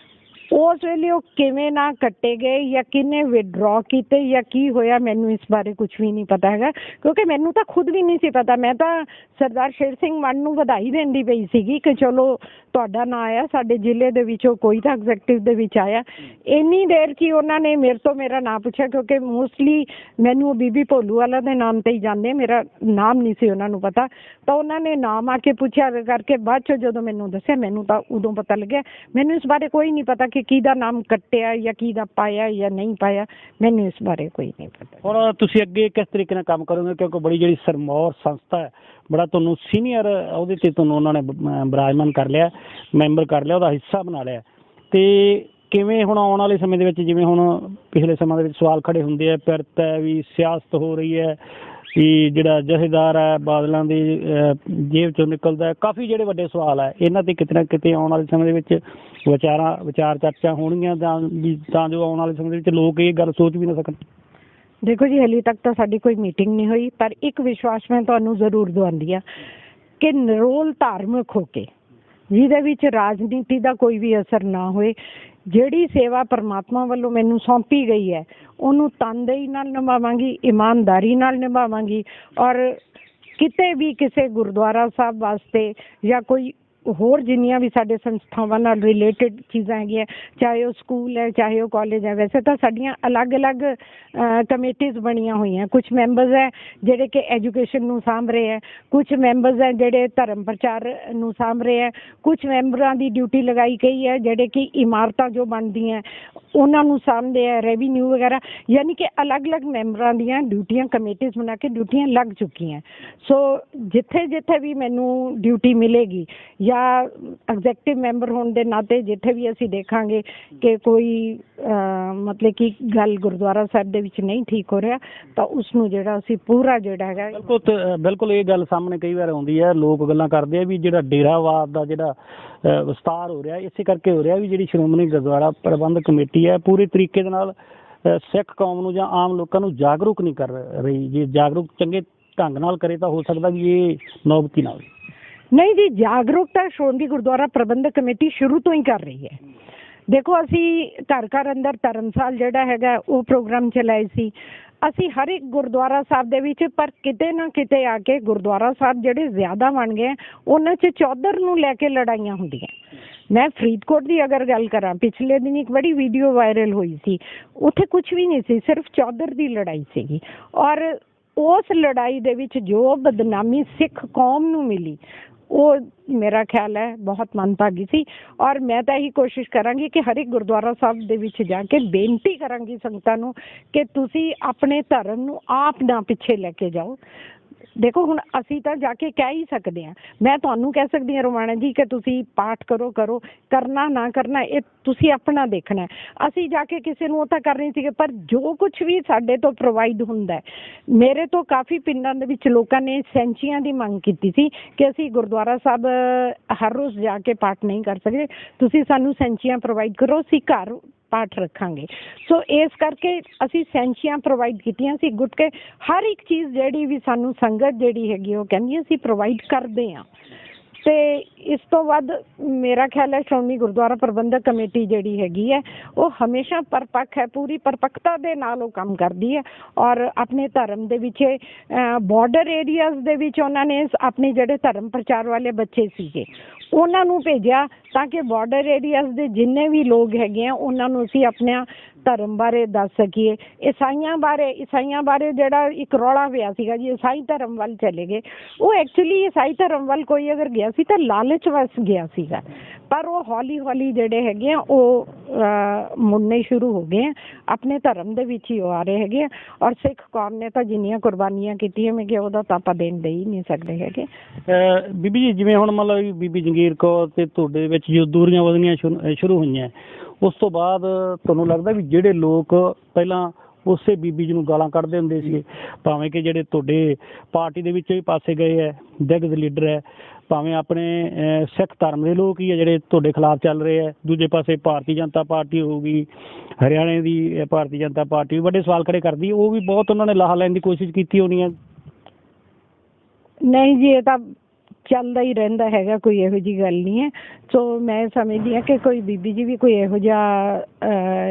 ਉਸ ਵੇਲੇ ਉਹ ਕਿਵੇਂ ਨਾ ਕੱਟੇ ਗਏ ਜਾਂ ਕਿਹਨੇ ਵਿਡਰੋ ਕੀਤੇ ਜਾਂ ਕੀ ਹੋਇਆ, ਮੈਨੂੰ ਇਸ ਬਾਰੇ ਕੁਝ ਵੀ ਨਹੀਂ ਪਤਾ ਹੈਗਾ, ਕਿਉਂਕਿ ਮੈਨੂੰ ਤਾਂ ਖੁਦ ਵੀ ਨਹੀਂ ਸੀ ਪਤਾ। ਮੈਂ ਤਾਂ ਸਰਦਾਰ ਸ਼ੇਰ ਸਿੰਘ ਮਾਨ ਨੂੰ ਵਧਾਈ ਦਿੰਦੀ ਪਈ ਸੀਗੀ ਕਿ ਚਲੋ ਤੁਹਾਡਾ ਨਾਂ ਆਇਆ, ਸਾਡੇ ਜ਼ਿਲ੍ਹੇ ਦੇ ਵਿੱਚੋਂ ਕੋਈ ਤਾਂ ਐਗਜ਼ੈਕਟਿਵ ਦੇ ਵਿੱਚ ਆਇਆ। ਇੰਨੀ ਦੇਰ ਕੀ ਉਹਨਾਂ ਨੇ ਮੇਰੇ ਤੋਂ ਮੇਰਾ ਨਾਂ ਪੁੱਛਿਆ, ਕਿਉਂਕਿ ਮੋਸਟਲੀ ਮੈਨੂੰ ਉਹ ਬੀਬੀ ਭੋਲੂ ਵਾਲਾ ਦੇ ਨਾਮ 'ਤੇ ਹੀ ਜਾਂਦੇ, ਮੇਰਾ ਨਾਮ ਨਹੀਂ ਸੀ ਉਹਨਾਂ ਨੂੰ ਪਤਾ। ਤਾਂ ਉਹਨਾਂ ਨੇ ਨਾਮ ਆ ਕੇ ਪੁੱਛਿਆ ਕਰਕੇ ਬਾਅਦ 'ਚੋਂ ਜਦੋਂ ਮੈਨੂੰ ਦੱਸਿਆ, ਮੈਨੂੰ ਤਾਂ ਉਦੋਂ ਪਤਾ ਲੱਗਿਆ। ਮੈਨੂੰ ਇਸ ਬਾਰੇ ਕੋਈ ਨਹੀਂ ਪਤਾ ਕਿ ਕਿਹਦਾ ਨਾਮ ਕੱਟਿਆ ਜਾਂ ਕਿਹਦਾ ਪਾਇਆ ਜਾਂ ਨਹੀਂ ਪਾਇਆ, ਮੈਨੂੰ ਇਸ ਬਾਰੇ ਕੋਈ ਨਹੀਂ ਪਤਾ। ਹੁਣ ਤੁਸੀਂ ਅੱਗੇ ਕਿਸ ਤਰੀਕੇ ਨਾਲ ਕੰਮ ਕਰੋਗੇ, ਕਿਉਂਕਿ ਬੜੀ ਜਿਹੜੀ ਸਿਰਮੌਰ ਸੰਸਥਾ ਹੈ, ਬੜਾ ਤੁਹਾਨੂੰ ਸੀਨੀਅਰ ਉਹਦੇ 'ਤੇ ਤੁਹਾਨੂੰ ਉਹਨਾਂ ਨੇ ਬਰਾਜਮਾਨ ਕਰ ਲਿਆ, ਮੈਂਬਰ ਕਰ ਲਿਆ, ਉਹਦਾ ਹਿੱਸਾ ਬਣਾ ਲਿਆ, ਅਤੇ ਕਿਵੇਂ ਹੁਣ ਆਉਣ ਵਾਲੇ ਸਮੇਂ ਦੇ ਵਿੱਚ, ਜਿਵੇਂ ਹੁਣ ਪਿਛਲੇ ਸਮਾਂ ਦੇ ਵਿੱਚ ਸਵਾਲ ਖੜੇ ਹੁੰਦੇ ਆ, ਪਿਰਤ ਹੈ ਵੀ ਸਿਆਸਤ ਹੋ ਰਹੀ ਹੈ ਵੀ ਜਿਹੜਾ ਜਥੇਦਾਰ ਹੈ ਬਾਦਲਾਂ ਦੀ ਜੇਬ 'ਚੋਂ ਨਿਕਲਦਾ, ਕਾਫੀ ਜਿਹੜੇ ਵੱਡੇ ਸਵਾਲ ਹੈ, ਇਹਨਾਂ 'ਤੇ ਕਿਤੇ ਨਾ ਕਿਤੇ ਆਉਣ ਵਾਲੇ ਸਮੇਂ ਦੇ ਵਿੱਚ ਵਿਚਾਰ ਚਰਚਾ ਹੋਣਗੀਆਂ ਤਾਂ ਜੋ ਆਉਣ ਵਾਲੇ ਸਮੇਂ ਦੇ ਵਿੱਚ ਲੋਕ ਇਹ ਗੱਲ ਸੋਚ ਵੀ ਨਾ ਸਕਣ। ਦੇਖੋ ਜੀ, ਹਾਲੇ ਤੱਕ ਤਾਂ ਸਾਡੀ ਕੋਈ ਮੀਟਿੰਗ ਨਹੀਂ ਹੋਈ, ਪਰ ਇੱਕ ਵਿਸ਼ਵਾਸ ਮੈਂ ਤੁਹਾਨੂੰ ਜ਼ਰੂਰ ਦਵਾਉਂਦੀ ਹਾਂ ਕਿ ਨਿਰੋਲ ਧਾਰਮਿਕ ਹੋ ਕੇ, ਜਿਹਦੇ ਵਿੱਚ ਰਾਜਨੀਤੀ ਦਾ ਕੋਈ ਵੀ ਅਸਰ ਨਾ ਹੋਏ, ਜਿਹੜੀ ਸੇਵਾ ਪਰਮਾਤਮਾ ਵੱਲੋਂ ਮੈਨੂੰ ਸੌਂਪੀ ਗਈ ਹੈ ਉਹਨੂੰ ਤਨਦੇਹੀ ਨਾਲ ਨਿਭਾਵਾਂਗੀ, ਇਮਾਨਦਾਰੀ ਨਾਲ ਨਿਭਾਵਾਂਗੀ, ਔਰ ਕਿਤੇ ਵੀ ਕਿਸੇ ਗੁਰਦੁਆਰਾ ਸਾਹਿਬ ਵਾਸਤੇ ਜਾਂ ਕੋਈ ਹੋਰ ਜਿੰਨੀਆਂ ਵੀ ਸਾਡੇ ਸੰਸਥਾਵਾਂ ਨਾਲ ਰਿਲੇਟਡ ਚੀਜ਼ਾਂ ਹੈਗੀਆਂ, ਚਾਹੇ ਉਹ ਸਕੂਲ ਹੈ ਚਾਹੇ ਉਹ ਕਾਲਜ ਹੈ, ਵੈਸੇ ਤਾਂ ਸਾਡੀਆਂ ਅਲੱਗ-ਅਲੱਗ ਕਮੇਟੀਜ਼ ਬਣੀਆਂ ਹੋਈਆਂ, ਕੁਛ ਮੈਂਬਰਸ ਹੈ ਜਿਹੜੇ ਕਿ ਐਜੂਕੇਸ਼ਨ ਨੂੰ ਸਾਂਭ ਰਹੇ ਹੈ, ਕੁਛ ਮੈਂਬਰਸ ਹੈ ਜਿਹੜੇ ਧਰਮ ਪ੍ਰਚਾਰ ਨੂੰ ਸਾਂਭ ਰਹੇ ਹੈ, ਕੁਛ ਮੈਂਬਰਾਂ ਦੀ ਡਿਊਟੀ ਲਗਾਈ ਗਈ ਹੈ ਜਿਹੜੇ ਕਿ ਇਮਾਰਤਾਂ ਜੋ ਬਣਦੀਆਂ ਉਹਨਾਂ ਨੂੰ ਸਾਂਭਦੇ ਹੈ, ਰੈਵਨਿਊ ਵਗੈਰਾ, ਯਾਨੀ ਕਿ ਅਲੱਗ-ਅਲੱਗ ਮੈਂਬਰਾਂ ਦੀਆਂ ਡਿਊਟੀਆਂ ਕਮੇਟੀਜ਼ ਬਣਾ ਕੇ ਡਿਊਟੀਆਂ ਲੱਗ ਚੁੱਕੀਆਂ। ਸੋ ਜਿੱਥੇ ਵੀ ਮੈਨੂੰ ਡਿਊਟੀ ਮਿਲੇਗੀ ਜਾਂ ਐਗਜ਼ੈਕਟਿਵ ਮੈਂਬਰ ਹੋਣ ਦੇ ਨਾਤੇ ਜਿੱਥੇ ਵੀ ਅਸੀਂ ਦੇਖਾਂਗੇ ਕਿ ਕੋਈ ਮਤਲਬ ਕਿ ਗੱਲ ਗੁਰਦੁਆਰਾ ਸਾਹਿਬ ਦੇ ਵਿੱਚ ਨਹੀਂ ਠੀਕ ਹੋ ਰਿਹਾ, ਤਾਂ ਉਸ ਨੂੰ ਜਿਹੜਾ ਅਸੀਂ ਪੂਰਾ ਜਿਹੜਾ ਹੈਗਾ। ਬਿਲਕੁਲ ਇਹ ਗੱਲ ਸਾਹਮਣੇ ਕਈ ਵਾਰ ਆਉਂਦੀ ਹੈ, ਲੋਕ ਗੱਲਾਂ ਕਰਦੇ ਆ ਵੀ ਜਿਹੜਾ ਡੇਰਾਵਾਦ ਦਾ ਜਿਹੜਾ ਵਿਸਤਾਰ ਹੋ ਰਿਹਾ, ਇਸੇ ਕਰਕੇ ਹੋ ਰਿਹਾ ਵੀ ਜਿਹੜੀ ਸ਼੍ਰੋਮਣੀ ਗੁਰਦੁਆਰਾ ਪ੍ਰਬੰਧਕ ਕਮੇਟੀ ਹੈ ਪੂਰੇ ਤਰੀਕੇ ਦੇ ਨਾਲ ਸਿੱਖ ਕੌਮ ਨੂੰ ਜਾਂ ਆਮ ਲੋਕਾਂ ਨੂੰ ਜਾਗਰੂਕ ਨਹੀਂ ਕਰ ਰਹੀ। ਜੇ ਜਾਗਰੂਕ ਚੰਗੇ ਢੰਗ ਨਾਲ ਕਰੇ ਤਾਂ ਹੋ ਸਕਦਾ ਵੀ ਇਹ ਨੌਬਤੀ ਨਾ ਹੋਵੇ। ਨਹੀਂ ਜੀ, ਜਾਗਰੂਕਤਾ ਸ਼੍ਰੋਮਣੀ ਗੁਰਦੁਆਰਾ ਪ੍ਰਬੰਧਕ ਕਮੇਟੀ ਸ਼ੁਰੂ ਤੋਂ ਹੀ ਕਰ ਰਹੀ ਹੈ। ਦੇਖੋ, ਅਸੀਂ ਘਰ ਘਰ ਅੰਦਰ ਧਰਮਸਾਲ ਜਿਹੜਾ ਹੈਗਾ ਉਹ ਪ੍ਰੋਗਰਾਮ ਚਲਾਏ ਸੀ ਅਸੀਂ ਹਰ ਇੱਕ ਗੁਰਦੁਆਰਾ ਸਾਹਿਬ ਦੇ ਵਿੱਚ, ਪਰ ਕਿਤੇ ਨਾ ਕਿਤੇ ਆ ਕੇ ਗੁਰਦੁਆਰਾ ਸਾਹਿਬ ਜਿਹੜੇ ਜ਼ਿਆਦਾ ਬਣ ਗਏ ਉਹਨਾਂ 'ਚ ਚੌਧਰ ਨੂੰ ਲੈ ਕੇ ਲੜਾਈਆਂ ਹੁੰਦੀਆਂ। ਮੈਂ ਫਰੀਦਕੋਟ ਦੀ ਅਗਰ ਗੱਲ ਕਰਾਂ, ਪਿਛਲੇ ਦਿਨ ਇੱਕ ਬੜੀ ਵੀਡੀਓ ਵਾਇਰਲ ਹੋਈ ਸੀ, ਉੱਥੇ ਕੁਝ ਵੀ ਨਹੀਂ ਸੀ, ਸਿਰਫ ਚੌਧਰ ਦੀ ਲੜਾਈ ਸੀਗੀ, ਔਰ ਉਸ ਲੜਾਈ ਦੇ ਵਿੱਚ ਜੋ ਬਦਨਾਮੀ ਸਿੱਖ ਕੌਮ ਨੂੰ ਮਿਲੀ ਉਹ ਮੇਰਾ ਖਿਆਲ ਹੈ ਬਹੁਤ ਮੰਦਭਾਗੀ ਸੀ। ਔਰ ਮੈਂ ਤਾਂ ਇਹੀ ਕੋਸ਼ਿਸ਼ ਕਰਾਂਗੀ ਕਿ ਹਰ ਇੱਕ ਗੁਰਦੁਆਰਾ ਸਾਹਿਬ ਦੇ ਵਿੱਚ ਜਾ ਕੇ ਬੇਨਤੀ ਕਰਾਂਗੀ ਸੰਗਤਾਂ ਨੂੰ ਕਿ ਤੁਸੀਂ ਆਪਣੇ ਧਰਮ ਨੂੰ ਆਪ ਨਾ ਪਿੱਛੇ ਲੈ ਕੇ ਜਾਓ। ਦੇਖੋ, ਹੁਣ ਅਸੀਂ ਤਾਂ ਜਾ ਕੇ ਕਹਿ ਹੀ ਸਕਦੇ ਹਾਂ, ਮੈਂ ਤੁਹਾਨੂੰ ਕਹਿ ਸਕਦੀ ਹਾਂ ਰੋਮਾਣਾ ਜੀ ਕਿ ਤੁਸੀਂ ਪਾਠ ਕਰੋ, ਕਰਨਾ ਨਾ ਕਰਨਾ ਇਹ ਤੁਸੀਂ ਆਪਣਾ ਦੇਖਣਾ। ਅਸੀਂ ਜਾ ਕੇ ਕਿਸੇ ਨੂੰ ਉਹ ਤਾਂ ਕਰ ਨਹੀਂ ਸੀਗੇ, ਪਰ ਜੋ ਕੁਛ ਵੀ ਸਾਡੇ ਤੋਂ ਪ੍ਰੋਵਾਈਡ ਹੁੰਦਾ, ਮੇਰੇ ਤੋਂ ਕਾਫੀ ਪਿੰਡਾਂ ਦੇ ਵਿੱਚ ਲੋਕਾਂ ਨੇ ਸੈਂਚੀਆਂ ਦੀ ਮੰਗ ਕੀਤੀ ਸੀ ਕਿ ਅਸੀਂ ਗੁਰਦੁਆਰਾ ਸਾਹਿਬ ਹਰ ਰੋਜ਼ ਜਾ ਕੇ ਪਾਠ ਨਹੀਂ ਕਰ ਸਕਦੇ, ਤੁਸੀਂ ਸਾਨੂੰ ਸੈਂਚੀਆਂ ਪ੍ਰੋਵਾਈਡ ਕਰੋ, ਅਸੀਂ ਘਰ ਪਾਠ ਰੱਖਾਂਗੇ। ਸੋ ਇਸ ਕਰਕੇ ਅਸੀਂ ਸੈਂਚੀਆਂ ਪ੍ਰੋਵਾਈਡ ਕੀਤੀਆਂ ਸੀ, ਗੁਟਕੇ, ਹਰ ਇੱਕ ਚੀਜ਼ ਜਿਹੜੀ ਵੀ ਸਾਨੂੰ ਸੰਗਤ ਜਿਹੜੀ ਹੈਗੀ ਉਹ ਕਹਿੰਦੀ ਅਸੀਂ ਪ੍ਰੋਵਾਈਡ ਕਰਦੇ ਹਾਂ। ਅਤੇ ਇਸ ਤੋਂ ਵੱਧ ਮੇਰਾ ਖਿਆਲ ਹੈ ਸ਼੍ਰੋਮਣੀ ਗੁਰਦੁਆਰਾ ਪ੍ਰਬੰਧਕ ਕਮੇਟੀ ਜਿਹੜੀ ਹੈਗੀ ਹੈ ਉਹ ਹਮੇਸ਼ਾ ਪਰਪੱਕ ਹੈ, ਪੂਰੀ ਪਰਪੱਕਤਾ ਦੇ ਨਾਲ ਉਹ ਕੰਮ ਕਰਦੀ ਹੈ। ਔਰ ਆਪਣੇ ਧਰਮ ਦੇ ਵਿੱਚ ਬਾਰਡਰ ਏਰੀਆਜ਼ ਦੇ ਵਿੱਚ ਉਹਨਾਂ ਨੇ ਆਪਣੇ ਜਿਹੜੇ ਧਰਮ ਪ੍ਰਚਾਰ ਵਾਲੇ ਬੱਚੇ ਸੀਗੇ ਉਹਨਾਂ ਨੂੰ ਭੇਜਿਆ ਤਾਂ ਕਿ ਬਾਰਡਰ ਏਰੀਆਜ਼ ਦੇ ਜਿੰਨੇ ਵੀ ਲੋਕ ਹੈਗੇ ਆ ਉਹਨਾਂ ਨੂੰ ਅਸੀਂ ਆਪਣਾ ਧਰਮ ਬਾਰੇ ਦੱਸ ਸਕੀਏ। ਈਸਾਈਆਂ ਬਾਰੇ ਜਿਹੜਾ ਇੱਕ ਰੌਲਾ ਪਿਆ ਸੀਗਾ ਜੀ, ਈਸਾਈ ਧਰਮ ਵੱਲ ਚਲੇ ਗਏ, ਉਹ ਐਕਚੁਅਲੀ ਈਸਾਈ ਧਰਮ ਵੱਲ ਕੋਈ ਅਗਰ ਗਿਆ ਸੀ ਤਾਂ ਲਾਲਚ ਵਸ ਗਿਆ ਸੀਗਾ, ਪਰ ਉਹ ਹੌਲੀ ਹੌਲੀ ਜਿਹੜੇ ਹੈਗੇ ਆ ਉਹ ਮੁੜਨੇ ਸ਼ੁਰੂ ਹੋ ਗਏ ਆ, ਆਪਣੇ ਧਰਮ ਦੇ ਵਿੱਚ ਹੀ ਉਹ ਆ ਰਹੇ ਹੈਗੇ ਆ। ਔਰ ਸਿੱਖ ਕੌਮ ਨੇ ਤਾਂ ਜਿੰਨੀਆਂ ਕੁਰਬਾਨੀਆਂ ਕੀਤੀਆਂ ਮੈਂ ਕਿ ਉਹਦਾ ਤਾਂ ਆਪਾਂ ਦੇਣ ਦੇ ਹੀ ਨਹੀਂ ਸਕਦੇ ਹੈਗੇ। ਬੀਬੀ ਜੀ, ਜਿਵੇਂ ਹੁਣ ਮਤਲਬ ਬੀਬੀ ਜੰਗੀਰ ਕੌਰ ਤੇ ਤੁਹਾਡੇ ਵਿੱਚ ਜੋ ਦੂਰੀਆਂ ਵਧਣੀਆਂ ਸ਼ੁਰੂ ਹੋਈਆਂ, ਉਸ ਤੋਂ ਬਾਅਦ ਤੁਹਾਨੂੰ ਲੱਗਦਾ ਵੀ ਜਿਹੜੇ ਲੋਕ ਪਹਿਲਾਂ ਉਸੇ ਬੀਬੀ ਜੀ ਨੂੰ ਗਾਲਾਂ ਕੱਢਦੇ ਹੁੰਦੇ ਸੀ, ਭਾਵੇਂ ਕਿ ਜਿਹੜੇ ਤੁਹਾਡੇ ਪਾਰਟੀ ਦੇ ਵਿੱਚ ਵੀ ਪਾਸੇ ਗਏ ਹੈ, ਦਿਗਜ ਲੀਡਰ ਹੈ, ਭਾਵੇਂ ਆਪਣੇ ਸਿੱਖ ਧਰਮ ਦੇ ਲੋਕ ਹੀ ਹੈ ਜਿਹੜੇ ਤੁਹਾਡੇ ਖਿਲਾਫ ਚੱਲ ਰਹੇ ਹੈ, ਦੂਜੇ ਪਾਸੇ ਭਾਰਤੀ ਜਨਤਾ ਪਾਰਟੀ ਹੋਊਗੀ, ਹਰਿਆਣੇ ਦੀ ਭਾਰਤੀ ਜਨਤਾ ਪਾਰਟੀ ਵੀ ਵੱਡੇ ਸਵਾਲ ਖੜੇ ਕਰਦੀ, ਉਹ ਵੀ ਬਹੁਤ ਉਹਨਾਂ ਨੇ ਲਾਹਾ ਲੈਣ ਦੀ ਕੋਸ਼ਿਸ਼ ਕੀਤੀ ਹੋਣੀ ਹੈ। ਨਹੀਂ ਜੀ, ਇਹ ਤਾਂ ਚੱਲਦਾ ਹੀ ਰਹਿੰਦਾ ਹੈਗਾ, ਕੋਈ ਇਹੋ ਜਿਹੀ ਗੱਲ ਨਹੀਂ ਹੈ। ਸੋ ਮੈਂ ਸਮਝਦੀ ਹਾਂ ਕਿ ਕੋਈ ਬੀਬੀ ਜੀ ਵੀ ਕੋਈ ਇਹੋ ਜਿਹਾ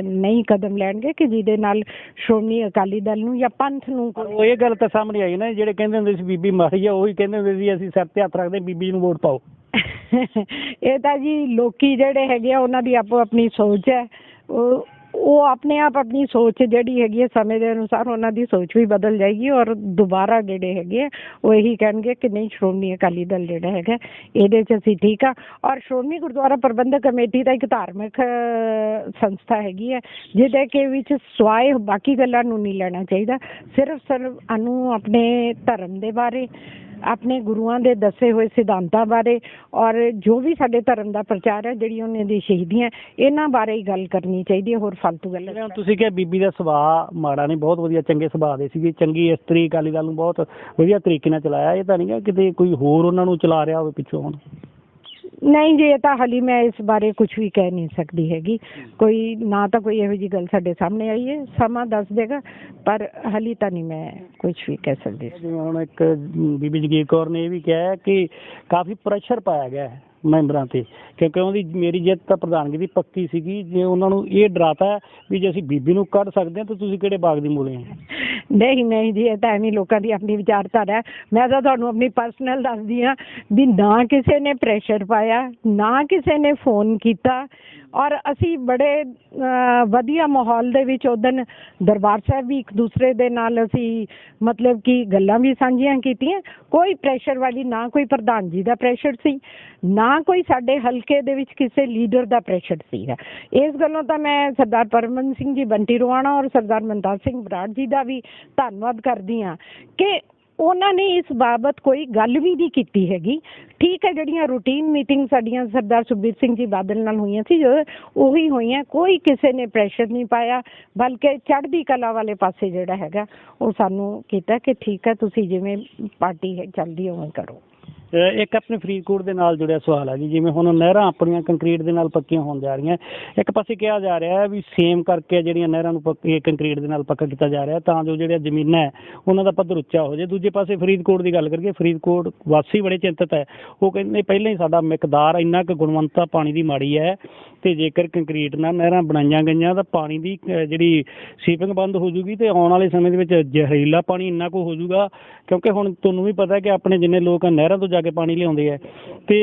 ਨਹੀਂ ਕਦਮ ਲੈਣਗੇ ਕਿ ਜਿਹਦੇ ਨਾਲ ਸ਼੍ਰੋਮਣੀ ਅਕਾਲੀ ਦਲ ਨੂੰ ਜਾਂ ਪੰਥ ਨੂੰ। ਉਹ ਇਹ ਗੱਲ ਤਾਂ ਸਾਹਮਣੇ ਆਈ ਨਾ, ਜਿਹੜੇ ਕਹਿੰਦੇ ਹੁੰਦੇ ਸੀ ਬੀਬੀ ਮਾੜੀ ਆ, ਉਹੀ ਕਹਿੰਦੇ ਹੁੰਦੇ ਸੀ ਅਸੀਂ ਸਿਰ 'ਤੇ ਹੱਥ ਰੱਖਦੇ ਬੀਬੀ ਨੂੰ ਵੋਟ ਪਾਓ। ਇਹ ਤਾਂ ਜੀ ਲੋਕੀ ਜਿਹੜੇ ਹੈਗੇ ਆ ਉਹਨਾਂ ਦੀ ਆਪੋ ਆਪਣੀ ਸੋਚ ਹੈ, ਉਹ ਉਹ ਆਪਣੇ ਆਪ ਆਪਣੀ ਸੋਚ ਜਿਹੜੀ ਹੈਗੀ ਹੈ ਸਮੇਂ ਦੇ ਅਨੁਸਾਰ ਉਹਨਾਂ ਦੀ ਸੋਚ ਵੀ ਬਦਲ ਜਾਏਗੀ ਔਰ ਦੁਬਾਰਾ ਜਿਹੜੇ ਹੈਗੇ ਆ ਉਹ ਇਹੀ ਕਹਿਣਗੇ ਕਿ ਨਹੀਂ, ਸ਼੍ਰੋਮਣੀ ਅਕਾਲੀ ਦਲ ਜਿਹੜਾ ਹੈਗਾ ਇਹਦੇ 'ਚ ਅਸੀਂ ਠੀਕ ਆ। ਔਰ ਸ਼੍ਰੋਮਣੀ ਗੁਰਦੁਆਰਾ ਪ੍ਰਬੰਧਕ ਕਮੇਟੀ ਦਾ ਇੱਕ ਧਾਰਮਿਕ ਸੰਸਥਾ ਹੈਗੀ ਹੈ ਜਿਹਦੇ ਕੇ ਵਿੱਚ ਸਵਾਏ ਬਾਕੀ ਗੱਲਾਂ ਨੂੰ ਨਹੀਂ ਲੈਣਾ ਚਾਹੀਦਾ। ਸਿਰਫ ਸਾਨੂੰ ਆਪਣੇ ਧਰਮ ਦੇ ਬਾਰੇ, ਆਪਣੇ ਗੁਰੂਆਂ ਦੇ ਦੱਸੇ ਹੋਏ ਸਿਧਾਂਤਾਂ ਬਾਰੇ ਔਰ ਜੋ ਵੀ ਸਾਡੇ ਧਰਮ ਦਾ ਪ੍ਰਚਾਰ ਹੈ, ਜਿਹੜੀ ਉਹਨਾਂ ਦੀ ਸ਼ਹੀਦੀਆਂ, ਇਹਨਾਂ ਬਾਰੇ ਹੀ ਗੱਲ ਕਰਨੀ ਚਾਹੀਦੀ ਹੈ। ਹੋਰ ਫालतू ਗੱਲਾਂ ਤੁਸੀਂ ਕਿਹਾ ਬੀਬੀ ਦਾ ਸੁਭਾਅ ਮਾੜਾ ਨਹੀਂ, ਬਹੁਤ ਵਧੀਆ ਚੰਗੇ ਸੁਭਾਅ ਦੇ ਸੀਗੇ, ਚੰਗੀ ਇਸਤਰੀ, ਅਕਾਲੀ ਦਲ ਨੂੰ ਬਹੁਤ ਵਧੀਆ ਤਰੀਕੇ ਨਾਲ ਚਲਾਇਆ। ਇਹ ਤਾਂ ਨਹੀਂ ਗਾ ਕਿਤੇ ਕੋਈ ਹੋਰ ਉਹਨਾਂ ਨੂੰ ਚਲਾ ਰਿਹਾ ਹੋਵੇ ਪਿੱਛੋਂ ਹੁਣ? ਨਹੀਂ ਜੀ, ਇਹ ਤਾਂ ਹਾਲੀ ਮੈਂ ਇਸ ਬਾਰੇ ਕੁਝ ਵੀ ਕਹਿ ਨਹੀਂ ਸਕਦੀ ਹੈਗੀ। ਕੋਈ ਨਾ ਤਾਂ ਕੋਈ ਇਹੋ ਜਿਹੀ ਗੱਲ ਸਾਡੇ ਸਾਹਮਣੇ ਆਈ ਹੈ, ਸਮਾਂ ਦੱਸ ਦੇਗਾ, ਪਰ ਹਾਲੀ ਤਾਂ ਨਹੀਂ ਮੈਂ ਕੁਝ ਵੀ ਕਹਿ ਸਕਦੀ। ਜਿਵੇਂ ਹੁਣ ਇੱਕ ਬੀਬੀ ਜਗੀਰ ਕੌਰ ਨੇ ਇਹ ਵੀ ਕਿਹਾ ਕਿ ਕਾਫੀ ਪ੍ਰੈਸ਼ਰ ਪਾਇਆ ਗਿਆ ਹੈ ਮੈਂਬਰਾਂ 'ਤੇ, ਕਿਉਂਕਿ ਉਹਦੀ ਮੇਰੀ ਜਿੱਤ ਤਾਂ ਪ੍ਰਧਾਨਗੀ ਦੀ ਪੱਕੀ ਸੀਗੀ। ਜੇ ਉਹਨਾਂ ਨੂੰ ਇਹ ਡਰਾਤਾ ਵੀ ਜੇ ਅਸੀਂ ਬੀਬੀ ਨੂੰ ਕੱਢ ਸਕਦੇ ਹਾਂ ਤਾਂ ਤੁਸੀਂ ਕਿਹੜੇ ਬਾਗ ਦੀ ਮੂਲੇ ਹੈ? ਨਹੀਂ ਨਹੀਂ ਜੀ, ਇਹ ਤਾਂ ਐਵੇਂ ਲੋਕਾਂ ਦੀ ਆਪਣੀ ਵਿਚਾਰਧਾਰਾ ਹੈ। ਮੈਂ ਤਾਂ ਤੁਹਾਨੂੰ ਆਪਣੀ ਪਰਸਨਲ ਦੱਸਦੀ ਹਾਂ ਵੀ ਨਾ ਕਿਸੇ ਨੇ ਪ੍ਰੈਸ਼ਰ ਪਾਇਆ, ਨਾ ਕਿਸੇ ਨੇ ਫੋਨ ਕੀਤਾ ਔਰ ਅਸੀਂ ਬੜੇ ਵਧੀਆ ਮਾਹੌਲ ਦੇ ਵਿੱਚ ਉਦਣ ਦਰਬਾਰ ਸਾਹਿਬ ਵੀ ਇੱਕ ਦੂਸਰੇ ਦੇ ਨਾਲ ਅਸੀਂ ਮਤਲਬ ਕਿ ਗੱਲਾਂ ਵੀ ਸਾਂਝੀਆਂ ਕੀਤੀਆਂ। ਕੋਈ ਪ੍ਰੈਸ਼ਰ ਵਾਲੀ, ਨਾ ਕੋਈ ਪ੍ਰਧਾਨ ਜੀ ਦਾ ਪ੍ਰੈਸ਼ਰ ਸੀ, ਨਾ ਕੋਈ ਸਾਡੇ ਹਲਕੇ ਦੇ ਵਿੱਚ ਕਿਸੇ ਲੀਡਰ ਦਾ ਪ੍ਰੈਸ਼ਰ ਸੀਗਾ। ਇਸ ਗੱਲੋਂ ਤਾਂ ਮੈਂ ਸਰਦਾਰ ਪਰਮਨ ਸਿੰਘ ਜੀ ਬੰਟੀ ਰੋਆਣਾ ਔਰ ਸਰਦਾਰ ਮਨਤਾਰ ਸਿੰਘ ਬਰਾੜ ਜੀ ਦਾ ਵੀ ਧੰਨਵਾਦ ਕਰਦੀ ਹਾਂ ਕਿ ਉਹਨਾਂ ਨੇ ਇਸ ਬਾਬਤ ਕੋਈ ਗੱਲ ਵੀ ਨਹੀਂ ਕੀਤੀ ਹੈਗੀ। ਠੀਕ ਹੈ, ਜਿਹੜੀਆਂ ਰੂਟੀਨ ਮੀਟਿੰਗ ਸਾਡੀਆਂ ਸਰਦਾਰ ਸੁਖਬੀਰ ਸਿੰਘ ਜੀ ਬਾਦਲ ਨਾਲ ਹੋਈਆਂ ਸੀ ਉਹੀ ਹੋਈਆਂ, ਕੋਈ ਕਿਸੇ ਨੇ ਪ੍ਰੈਸ਼ਰ ਨਹੀਂ ਪਾਇਆ, ਬਲਕਿ ਚੜ੍ਹਦੀ ਕਲਾ ਵਾਲੇ ਪਾਸੇ ਜਿਹੜਾ ਹੈਗਾ ਉਹ ਸਾਨੂੰ ਕੀਤਾ ਕਿ ਠੀਕ ਹੈ, ਤੁਸੀਂ ਜਿਵੇਂ ਪਾਰਟੀ ਚੱਲਦੀ ਉਵੇਂ ਕਰੋ। ਇੱਕ ਆਪਣੇ ਫਰੀਦਕੋਟ ਦੇ ਨਾਲ ਜੁੜਿਆ ਸਵਾਲ ਹੈ ਜੀ, ਜਿਵੇਂ ਹੁਣ ਨਹਿਰਾਂ ਆਪਣੀਆਂ ਕੰਕਰੀਟ ਦੇ ਨਾਲ ਪੱਕੀਆਂ ਹੋਣ ਜਾ ਰਹੀਆਂ, ਇੱਕ ਪਾਸੇ ਕਿਹਾ ਜਾ ਰਿਹਾ ਹੈ ਵੀ ਸੇਮ ਕਰਕੇ ਜਿਹੜੀਆਂ ਨਹਿਰਾਂ ਨੂੰ ਪੱਕੀ ਕੰਕਰੀਟ ਦੇ ਨਾਲ ਪੱਕਾ ਕੀਤਾ ਜਾ ਰਿਹਾ ਤਾਂ ਜੋ ਜਿਹੜੀਆਂ ਜ਼ਮੀਨਾਂ ਹੈ ਉਹਨਾਂ ਦਾ ਪੱਧਰ ਉੱਚਾ ਹੋ ਜਾਏ। ਦੂਜੇ ਪਾਸੇ ਫਰੀਦਕੋਟ ਦੀ ਗੱਲ ਕਰੀਏ, ਫਰੀਦਕੋਟ ਵਾਸੀ ਬੜੇ ਚਿੰਤਤ ਹੈ। ਉਹ ਕਹਿੰਦੇ ਪਹਿਲਾਂ ਹੀ ਸਾਡਾ ਮਿਕਦਾਰ ਇੰਨਾ ਕੁ ਗੁਣਵੰਤਾ ਪਾਣੀ ਦੀ ਮਾੜੀ ਹੈ ਤੇ ਜੇਕਰ ਕੰਕਰੀਟ ਨਾਲ ਨਹਿਰਾਂ ਬਣਾਈਆਂ ਗਈਆਂ ਤਾਂ ਪਾਣੀ ਦੀ ਜਿਹੜੀ ਸੀਪਿੰਗ ਬੰਦ ਹੋ ਜੂਗੀ ਤੇ ਆਉਣ ਵਾਲੇ ਸਮੇਂ ਦੇ ਵਿੱਚ ਜ਼ਹਿਰੀਲਾ ਪਾਣੀ ਇੰਨਾ ਕੁ ਹੋ ਜੂਗਾ, ਕਿਉਂਕਿ ਹੁਣ ਤੁਹਾਨੂੰ ਵੀ ਪਤਾ ਕਿ ਆਪਣੇ ਜਿੰਨੇ ਲੋਕ ਨਹਿਰਾਂ ਤੋਂ ਜਾ ਕੇ ਪਾਣੀ ਲਿਆਉਂਦੇ ਹੈ ਤੇ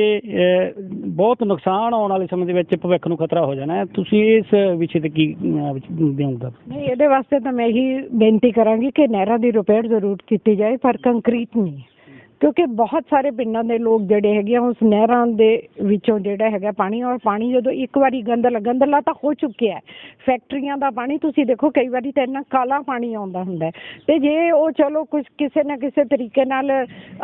ਬਹੁਤ ਨੁਕਸਾਨ ਆਉਣ ਵਾਲੇ ਸਮੇਂ ਦੇ ਵਿੱਚ ਭਵਿੱਖ ਨੂੰ ਖਤਰਾ ਹੋ ਜਾਣਾ ਹੈ। ਤੁਸੀਂ ਇਸ ਵਿਸ਼ੇ ਤੇ ਕੀ ਦੇਊਗਾ? ਨਹੀਂ, ਇਹਦੇ ਵਾਸਤੇ ਤਾਂ ਮੈਂ ਇਹੀ ਬੇਨਤੀ ਕਰਾਂਗੀ ਕਿ ਨਹਿਰਾਂ ਦੀ ਰਿਪੇਅਰ ਜ਼ਰੂਰ ਕੀਤੀ ਜਾਏ, ਪਰ ਕੰਕਰੀਟ ਨਹੀਂ, ਕਿਉਂਕਿ ਬਹੁਤ ਸਾਰੇ ਪਿੰਡਾਂ ਦੇ ਲੋਕ ਜਿਹੜੇ ਹੈਗੇ ਆ ਉਸ ਨਹਿਰਾਂ ਦੇ ਵਿੱਚੋਂ ਜਿਹੜਾ ਹੈਗਾ ਪਾਣੀ, ਔਰ ਪਾਣੀ ਜਦੋਂ ਇੱਕ ਵਾਰੀ ਗੰਦਲਾ ਤਾਂ ਹੋ ਚੁੱਕਿਆ ਹੈ। ਫੈਕਟਰੀਆਂ ਦਾ ਪਾਣੀ ਤੁਸੀਂ ਦੇਖੋ, ਕਈ ਵਾਰੀ ਤਾਂ ਇੰਨਾ ਕਾਲਾ ਪਾਣੀ ਆਉਂਦਾ ਹੁੰਦਾ ਤੇ ਜੇ ਉਹ ਚਲੋ ਕੁਝ ਕਿਸੇ ਨਾ ਕਿਸੇ ਤਰੀਕੇ ਨਾਲ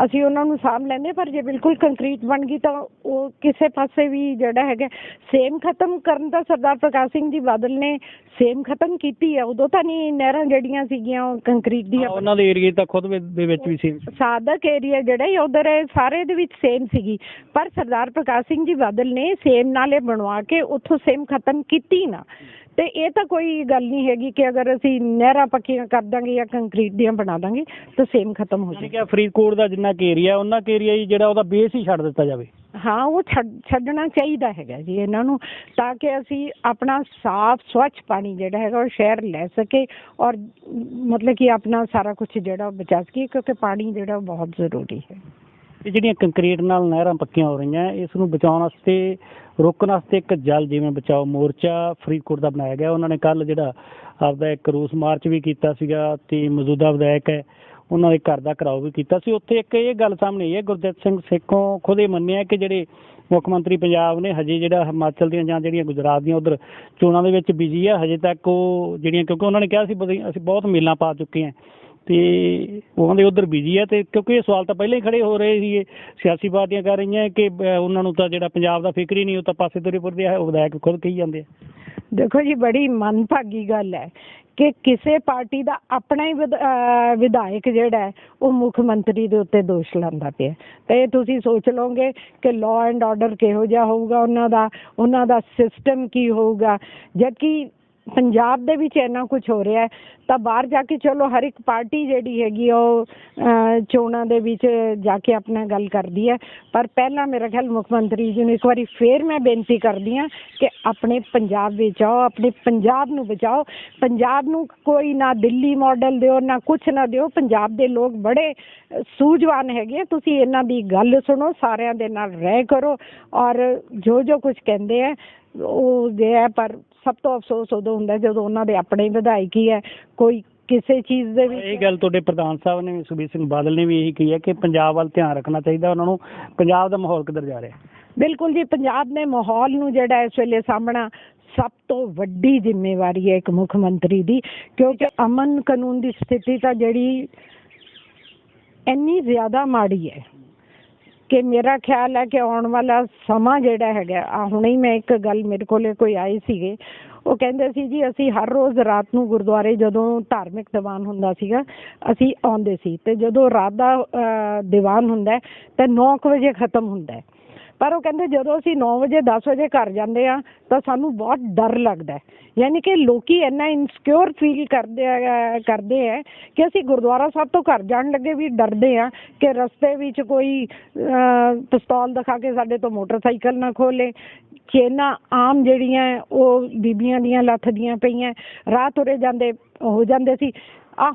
ਅਸੀਂ ਉਹਨਾਂ ਨੂੰ ਸਾਂਭ ਲੈਂਦੇ, ਪਰ ਜੇ ਬਿਲਕੁਲ ਕੰਕਰੀਟ ਬਣ ਗਈ ਤਾਂ ਉਹ ਕਿਸੇ ਪਾਸੇ ਵੀ ਜਿਹੜਾ ਹੈਗਾ ਸੇਮ ਖਤਮ ਕਰਨ ਦਾ ਸਰਦਾਰ ਪ੍ਰਕਾਸ਼ ਸਿੰਘ ਜੀ ਬਾਦਲ ਨੇ ਸੇਮ ਖਤਮ ਕੀਤੀ ਹੈ। ਉਦੋਂ ਤਾਂ ਨਹੀਂ ਨਹਿਰਾਂ ਜਿਹੜੀਆਂ ਸੀਗੀਆਂ ਉਹ ਕੰਕਰੀਟ ਦੀਆਂ, ਉਹਨਾਂ ਦੇ ਏਰੀਏ ਤਾਂ ਖੁਦ ਦੇ ਵਿੱਚ ਵੀ ਸੀ, ਸਾਦਕ ਏਰੀਆ ਜਿਹੜਾ ਉਧਰ ਸਾਰੇ ਦੇ ਵਿੱਚ ਸੇਮ ਸੀਗੀ, ਪਰ ਸਰਦਾਰ ਪ੍ਰਕਾਸ਼ ਸਿੰਘ ਜੀ ਬਾਦਲ ਨੇ ਸੇਮ ਨਾਲੇ ਬਣਵਾ ਕੇ ਉੱਥੋਂ ਸੇਮ ਖਤਮ ਕੀਤੀ ਨਾ। ਤੇ ਇਹ ਤਾਂ ਕੋਈ ਗੱਲ ਨਹੀਂ ਹੈਗੀ ਕਿ ਅਗਰ ਅਸੀਂ ਨਹਿਰਾਂ ਪੱਕੀਆਂ ਕਰ ਦਾਂਗੇ ਜਾਂ ਕੰਕਰੀਟ ਦੀਆਂ ਬਣਾ ਦਾਂਗੇ ਤਾਂ ਸੇਮ ਖਤਮ ਹੋ ਜਾਏਗਾ। ਫਰੀਦਕੋਟ ਦਾ ਜਿੰਨਾ ਕੁ ਏਰੀਆ ਉਹਨਾਂ ਕੁ ਏਰੀਆ ਹੀ ਜਿਹੜਾ ਉਹਦਾ ਬੇਸ ਹੀ ਛੱਡ ਦਿੱਤਾ ਜਾਵੇ। ਹਾਂ, ਉਹ ਛੱਡਣਾ ਚਾਹੀਦਾ ਹੈਗਾ ਜੀ ਇਹਨਾਂ ਨੂੰ, ਤਾਂ ਕਿ ਅਸੀਂ ਆਪਣਾ ਸਾਫ਼ ਸਵੱਛ ਪਾਣੀ ਜਿਹੜਾ ਹੈਗਾ ਉਹ ਸ਼ਹਿਰ ਲੈ ਸਕੇ ਔਰ ਮਤਲਬ ਕਿ ਆਪਣਾ ਸਾਰਾ ਕੁਝ ਜਿਹੜਾ ਬਚਾ ਸਕੀਏ, ਕਿਉਂਕਿ ਪਾਣੀ ਜਿਹੜਾ ਬਹੁਤ ਜ਼ਰੂਰੀ ਹੈ। ਇਹ ਜਿਹੜੀਆਂ ਕੰਕਰੀਟ ਨਾਲ ਨਹਿਰਾਂ ਪੱਕੀਆਂ ਹੋ ਰਹੀਆਂ, ਇਸ ਨੂੰ ਬਚਾਉਣ ਵਾਸਤੇ, ਰੋਕਣ ਵਾਸਤੇ ਇੱਕ ਜਲ ਜੀਵਨ ਬਚਾਓ ਮੋਰਚਾ ਫਰੀਦਕੋਟ ਦਾ ਬਣਾਇਆ ਗਿਆ। ਉਹਨਾਂ ਨੇ ਕੱਲ੍ਹ ਜਿਹੜਾ ਆਪਦਾ ਇੱਕ ਰੋਸ ਮਾਰਚ ਵੀ ਕੀਤਾ ਸੀਗਾ ਤੇ ਮੌਜੂਦਾ ਵਿਧਾਇਕ ਹੈ ਉਹਨਾਂ ਦੇ ਘਰ ਦਾ ਘਿਰਾਓ ਵੀ ਕੀਤਾ ਸੀ। ਉੱਥੇ ਇੱਕ ਇਹ ਗੱਲ ਸਾਹਮਣੇ ਆਈ ਹੈ, ਗੁਰਦਿੱਤ ਸਿੰਘ ਸੇਖੋਂ ਖੁਦ ਇਹ ਮੰਨਿਆ ਕਿ ਜਿਹੜੇ ਮੁੱਖ ਮੰਤਰੀ ਪੰਜਾਬ ਨੇ ਹਜੇ ਜਿਹੜਾ ਹਿਮਾਚਲ ਦੀਆਂ ਜਾਂ ਜਿਹੜੀਆਂ ਗੁਜਰਾਤ ਦੀਆਂ ਉੱਧਰ ਚੋਣਾਂ ਦੇ ਵਿੱਚ ਬਿਜੀ ਆ, ਹਜੇ ਤੱਕ ਉਹ ਜਿਹੜੀਆਂ, ਕਿਉਂਕਿ ਉਹਨਾਂ ਨੇ ਕਿਹਾ ਸੀ ਅਸੀਂ ਬਹੁਤ ਮੇਲਾਂ ਪਾ ਚੁੱਕੇ ਹਾਂ ਤੇ ਉਹਨਾਂ ਦੇ ਉੱਧਰ ਬਿਜੀ ਹੈ। ਤੇ ਕਿਉਂਕਿ ਇਹ ਸਵਾਲ ਤਾਂ ਪਹਿਲਾਂ ਹੀ ਖੜੇ ਹੋ ਰਹੇ ਸੀਗੇ, ਸਿਆਸੀ ਪਾਰਟੀਆਂ ਕਰ ਰਹੀਆਂ ਕਿ ਉਹਨਾਂ ਨੂੰ ਤਾਂ ਜਿਹੜਾ ਪੰਜਾਬ ਦਾ ਫਿਕਰ ਹੀ ਨਹੀਂ, ਉਹ ਤਾਂ ਪਾਸੇ ਤੁਰੇ ਫਿਰਦੇ ਆ, ਵਿਧਾਇਕ ਖੁਦ ਕਹੀ ਜਾਂਦੇ ਆ। ਦੇਖੋ ਜੀ, ਬੜੀ ਮੰਦਭਾਗੀ ਗੱਲ ਹੈ ਕਿ ਕਿਸੇ ਪਾਰਟੀ ਦਾ ਆਪਣਾ ਹੀ ਵਿਧਾਇਕ ਜਿਹੜਾ ਹੈ ਉਹ ਮੁੱਖ ਮੰਤਰੀ ਦੇ ਉੱਤੇ ਦੋਸ਼ ਲਾਉਂਦਾ ਪਿਆ। ਤੇ ਤੁਸੀਂ ਸੋਚ ਲਓਗੇ ਕਿ ਲਾਅ ਐਂਡ ਆਰਡਰ ਕਿਹੋ ਜਿਹਾ ਹੋਊਗਾ, ਉਹਨਾਂ ਦਾ ਸਿਸਟਮ ਕੀ ਹੋਊਗਾ। ਜਦਕਿ ਪੰਜਾਬ ਦੇ ਵਿੱਚ ਇੰਨਾ ਕੁਝ ਹੋ ਰਿਹਾ ਹੈ ਤਾਂ ਬਾਹਰ ਜਾ ਕੇ ਚਲੋ ਹਰ ਇੱਕ ਪਾਰਟੀ ਜਿਹੜੀ ਹੈਗੀ ਉਹ ਚੋਣਾਂ ਦੇ ਵਿੱਚ ਜਾ ਕੇ ਆਪਣਾ ਗੱਲ ਕਰਦੀ ਹੈ, ਪਰ ਪਹਿਲਾਂ ਮੇਰਾ ਖਿਆਲ ਮੁੱਖ ਮੰਤਰੀ ਜੀ ਨੂੰ ਇੱਕ ਵਾਰੀ ਫੇਰ ਮੈਂ ਬੇਨਤੀ ਕਰਦੀ ਹਾਂ ਕਿ ਆਪਣੇ ਪੰਜਾਬ ਵਿੱਚ ਆਓ, ਆਪਣੇ ਪੰਜਾਬ ਨੂੰ ਬਚਾਓ। ਪੰਜਾਬ ਨੂੰ ਕੋਈ ਨਾ ਦਿੱਲੀ ਮਾਡਲ ਦਿਓ, ਨਾ ਕੁਛ ਨਾ ਦਿਓ। ਪੰਜਾਬ ਦੇ ਲੋਕ ਬੜੇ ਸੂਝਵਾਨ ਹੈਗੇ, ਤੁਸੀਂ ਇਹਨਾਂ ਦੀ ਗੱਲ ਸੁਣੋ, ਸਾਰਿਆਂ ਦੇ ਨਾਲ ਰਹਿ ਕਰੋ ਔਰ ਜੋ ਕੁਝ ਕਹਿੰਦੇ ਹੈ ਉਹ ਜੇ ਹੈ, ਪਰ ਸਭ ਤੋਂ ਅਫਸੋਸ ਉਦੋਂ ਹੁੰਦਾ ਜਦੋਂ ਉਹਨਾਂ ਦੇ ਆਪਣੇ ਵਿਧਾਇਕ ਹੀ ਹੈ ਕੋਈ ਕਿਸੇ ਚੀਜ਼ ਦੇ ਵਿੱਚ। ਇਹ ਗੱਲ ਤੁਹਾਡੇ ਪ੍ਰਧਾਨ ਸਾਹਿਬ ਨੇ ਸੁਖਬੀਰ ਸਿੰਘ ਬਾਦਲ ਨੇ ਵੀ ਇਹੀ ਕਹੀ ਹੈ ਕਿ ਪੰਜਾਬ ਵੱਲ ਧਿਆਨ ਰੱਖਣਾ ਚਾਹੀਦਾ ਉਹਨਾਂ ਨੂੰ। ਪੰਜਾਬ ਦਾ ਮਾਹੌਲ ਕਿੱਧਰ ਜਾ ਰਿਹਾ? ਬਿਲਕੁਲ ਜੀ, ਪੰਜਾਬ ਦੇ ਮਾਹੌਲ ਨੂੰ ਜਿਹੜਾ ਇਸ ਵੇਲੇ ਸਾਹਮਣਾ ਸਭ ਤੋਂ ਵੱਡੀ ਜ਼ਿੰਮੇਵਾਰੀ ਹੈ ਇੱਕ ਮੁੱਖ ਮੰਤਰੀ ਦੀ, ਕਿਉਂਕਿ ਅਮਨ ਕਾਨੂੰਨ ਦੀ ਸਥਿਤੀ ਤਾਂ ਜਿਹੜੀ ਇੰਨੀ ਜ਼ਿਆਦਾ ਮਾੜੀ ਹੈ ਕਿ ਮੇਰਾ ਖਿਆਲ ਹੈ ਕਿ ਆਉਣ ਵਾਲਾ ਸਮਾਂ ਜਿਹੜਾ ਹੈਗਾ, ਹੁਣੇ ਹੀ ਮੈਂ ਇੱਕ ਗੱਲ, ਮੇਰੇ ਕੋਲੇ ਕੋਈ ਆਏ ਸੀਗੇ, ਉਹ ਕਹਿੰਦੇ ਸੀ ਜੀ ਅਸੀਂ ਹਰ ਰੋਜ਼ ਰਾਤ ਨੂੰ ਗੁਰਦੁਆਰੇ ਜਦੋਂ ਧਾਰਮਿਕ ਦੀਵਾਨ ਹੁੰਦਾ ਸੀਗਾ ਅਸੀਂ ਆਉਂਦੇ ਸੀ, ਅਤੇ ਜਦੋਂ ਰਾਤ ਦਾ ਦੀਵਾਨ ਹੁੰਦਾ ਤਾਂ 9 ਵਜੇ ਖਤਮ ਹੁੰਦਾ, ਪਰ ਉਹ ਕਹਿੰਦੇ ਜਦੋਂ ਅਸੀਂ 9 ਵਜੇ 10 ਵਜੇ ਘਰ ਜਾਂਦੇ ਹਾਂ ਤਾਂ ਸਾਨੂੰ ਬਹੁਤ ਡਰ ਲੱਗਦਾ। ਯਾਨੀ ਕਿ ਲੋਕੀ ਇੰਨਾ ਇਨਸਿਕਿਉਰ ਫੀਲ ਕਰਦੇ ਹੈ ਕਿ ਅਸੀਂ ਗੁਰਦੁਆਰਾ ਸਾਹਿਬ ਤੋਂ ਘਰ ਜਾਣ ਲੱਗੇ ਵੀ ਡਰਦੇ ਹਾਂ ਕਿ ਰਸਤੇ ਵਿੱਚ ਕੋਈ ਪਿਸਤੌਲ ਦਿਖਾ ਕੇ ਸਾਡੇ ਤੋਂ ਮੋਟਰਸਾਈਕਲ ਨਾ ਖੋਲੇ। ਚੇਨਾਂ ਆਮ ਜਿਹੜੀਆਂ ਉਹ ਬੀਬੀਆਂ ਦੀਆਂ ਲੱਥਦੀਆਂ ਪਈਆਂ, ਰਾਹ ਤੁਰੇ ਜਾਂਦੇ ਹੋ ਜਾਂਦੇ ਸੀ।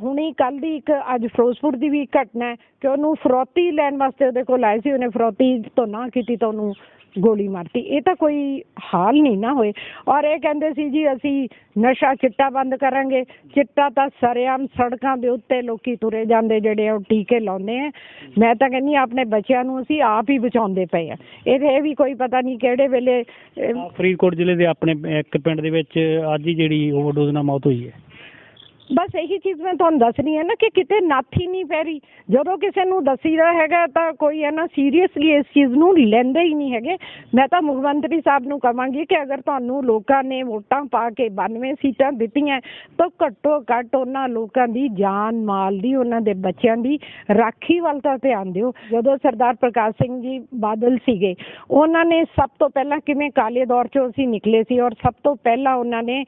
ਹੁਣੀ ਕੱਲ੍ਹ ਦੀ ਇੱਕ ਅੱਜ ਫਿਰੋਜ਼ਪੁਰ ਦੀ ਵੀ ਘਟਨਾ ਹੈ ਕਿ ਉਹਨੂੰ ਫਰੌਤੀ ਲੈਣ ਵਾਸਤੇ ਉਹਦੇ ਕੋਲ ਆਏ ਸੀ, ਉਹਨੇ ਫਰੌਤੀ ਤੋਂ ਨਾ ਕੀਤੀ ਤਾਂ ਉਹਨੂੰ ਗੋਲੀ ਮਾਰਤੀ। ਇਹ ਤਾਂ ਕੋਈ ਹਾਲ ਨਹੀਂ ਨਾ ਹੋਏ। ਔਰ ਇਹ ਕਹਿੰਦੇ ਸੀ ਜੀ ਅਸੀਂ ਨਸ਼ਾ ਚਿੱਟਾ ਬੰਦ ਕਰਾਂਗੇ। ਚਿੱਟਾ ਤਾਂ ਸਰੇਆਮ ਸੜਕਾਂ ਦੇ ਉੱਤੇ ਲੋਕੀ ਤੁਰੇ ਜਾਂਦੇ ਜਿਹੜੇ ਉਹ ਟੀਕੇ ਲਾਉਂਦੇ ਆ। ਮੈਂ ਤਾਂ ਕਹਿੰਦੀ ਆਪਣੇ ਬੱਚਿਆਂ ਨੂੰ ਅਸੀਂ ਆਪ ਹੀ ਬਚਾਉਂਦੇ ਪਏ ਆ। ਇਹ ਵੀ ਕੋਈ ਪਤਾ ਨਹੀਂ ਕਿਹੜੇ ਵੇਲੇ। ਫਰੀਦਕੋਟ ਜ਼ਿਲ੍ਹੇ ਦੇ ਆਪਣੇ ਇੱਕ ਪਿੰਡ ਦੇ ਵਿੱਚ ਅੱਜ ਹੀ ਜਿਹੜੀ ਓਵਰਡੋਜ਼ ਨਾਲ ਮੌਤ ਹੋਈ ਹੈ। ਬਸ ਇਹੀ ਚੀਜ਼ ਮੈਂ ਤੁਹਾਨੂੰ ਦੱਸ ਰਹੀ ਹਾਂ ਨਾ ਕਿ ਕਿਤੇ ਨੱਥ ਹੀ ਨਹੀਂ ਪੈ ਰਹੀ। ਜਦੋਂ ਕਿਸੇ ਨੂੰ ਦੱਸੀਦਾ ਹੈਗਾ ਤਾਂ ਕੋਈ ਹੈ ਨਾ ਸੀਰੀਅਸਲੀ ਇਸ ਚੀਜ਼ ਨੂੰ ਲੈਂਦੇ ਹੀ ਨਹੀਂ ਹੈਗੇ। ਮੈਂ ਤਾਂ ਮੁੱਖ ਮੰਤਰੀ ਸਾਹਿਬ ਨੂੰ ਕਹਾਂਗੀ ਕਿ ਅਗਰ ਤੁਹਾਨੂੰ ਲੋਕਾਂ ਨੇ ਵੋਟਾਂ ਪਾ ਕੇ 92 ਸੀਟਾਂ ਦਿੱਤੀਆਂ ਤਾਂ ਘੱਟੋ ਘੱਟ ਉਹਨਾਂ ਲੋਕਾਂ ਦੀ ਜਾਨ ਮਾਲ ਦੀ, ਉਹਨਾਂ ਦੇ ਬੱਚਿਆਂ ਦੀ ਰਾਖੀ ਵੱਲ ਤਾਂ ਧਿਆਨ ਦਿਓ। ਜਦੋਂ ਸਰਦਾਰ ਪ੍ਰਕਾਸ਼ ਸਿੰਘ ਜੀ ਬਾਦਲ ਸੀਗੇ ਉਹਨਾਂ ਨੇ ਸਭ ਤੋਂ ਪਹਿਲਾਂ ਕਿਵੇਂ ਕਾਲੇ ਦੌਰ 'ਚੋਂ ਅਸੀਂ ਨਿਕਲੇ ਸੀ ਔਰ ਸਭ ਤੋਂ ਪਹਿਲਾਂ ਉਹਨਾਂ ਨੇ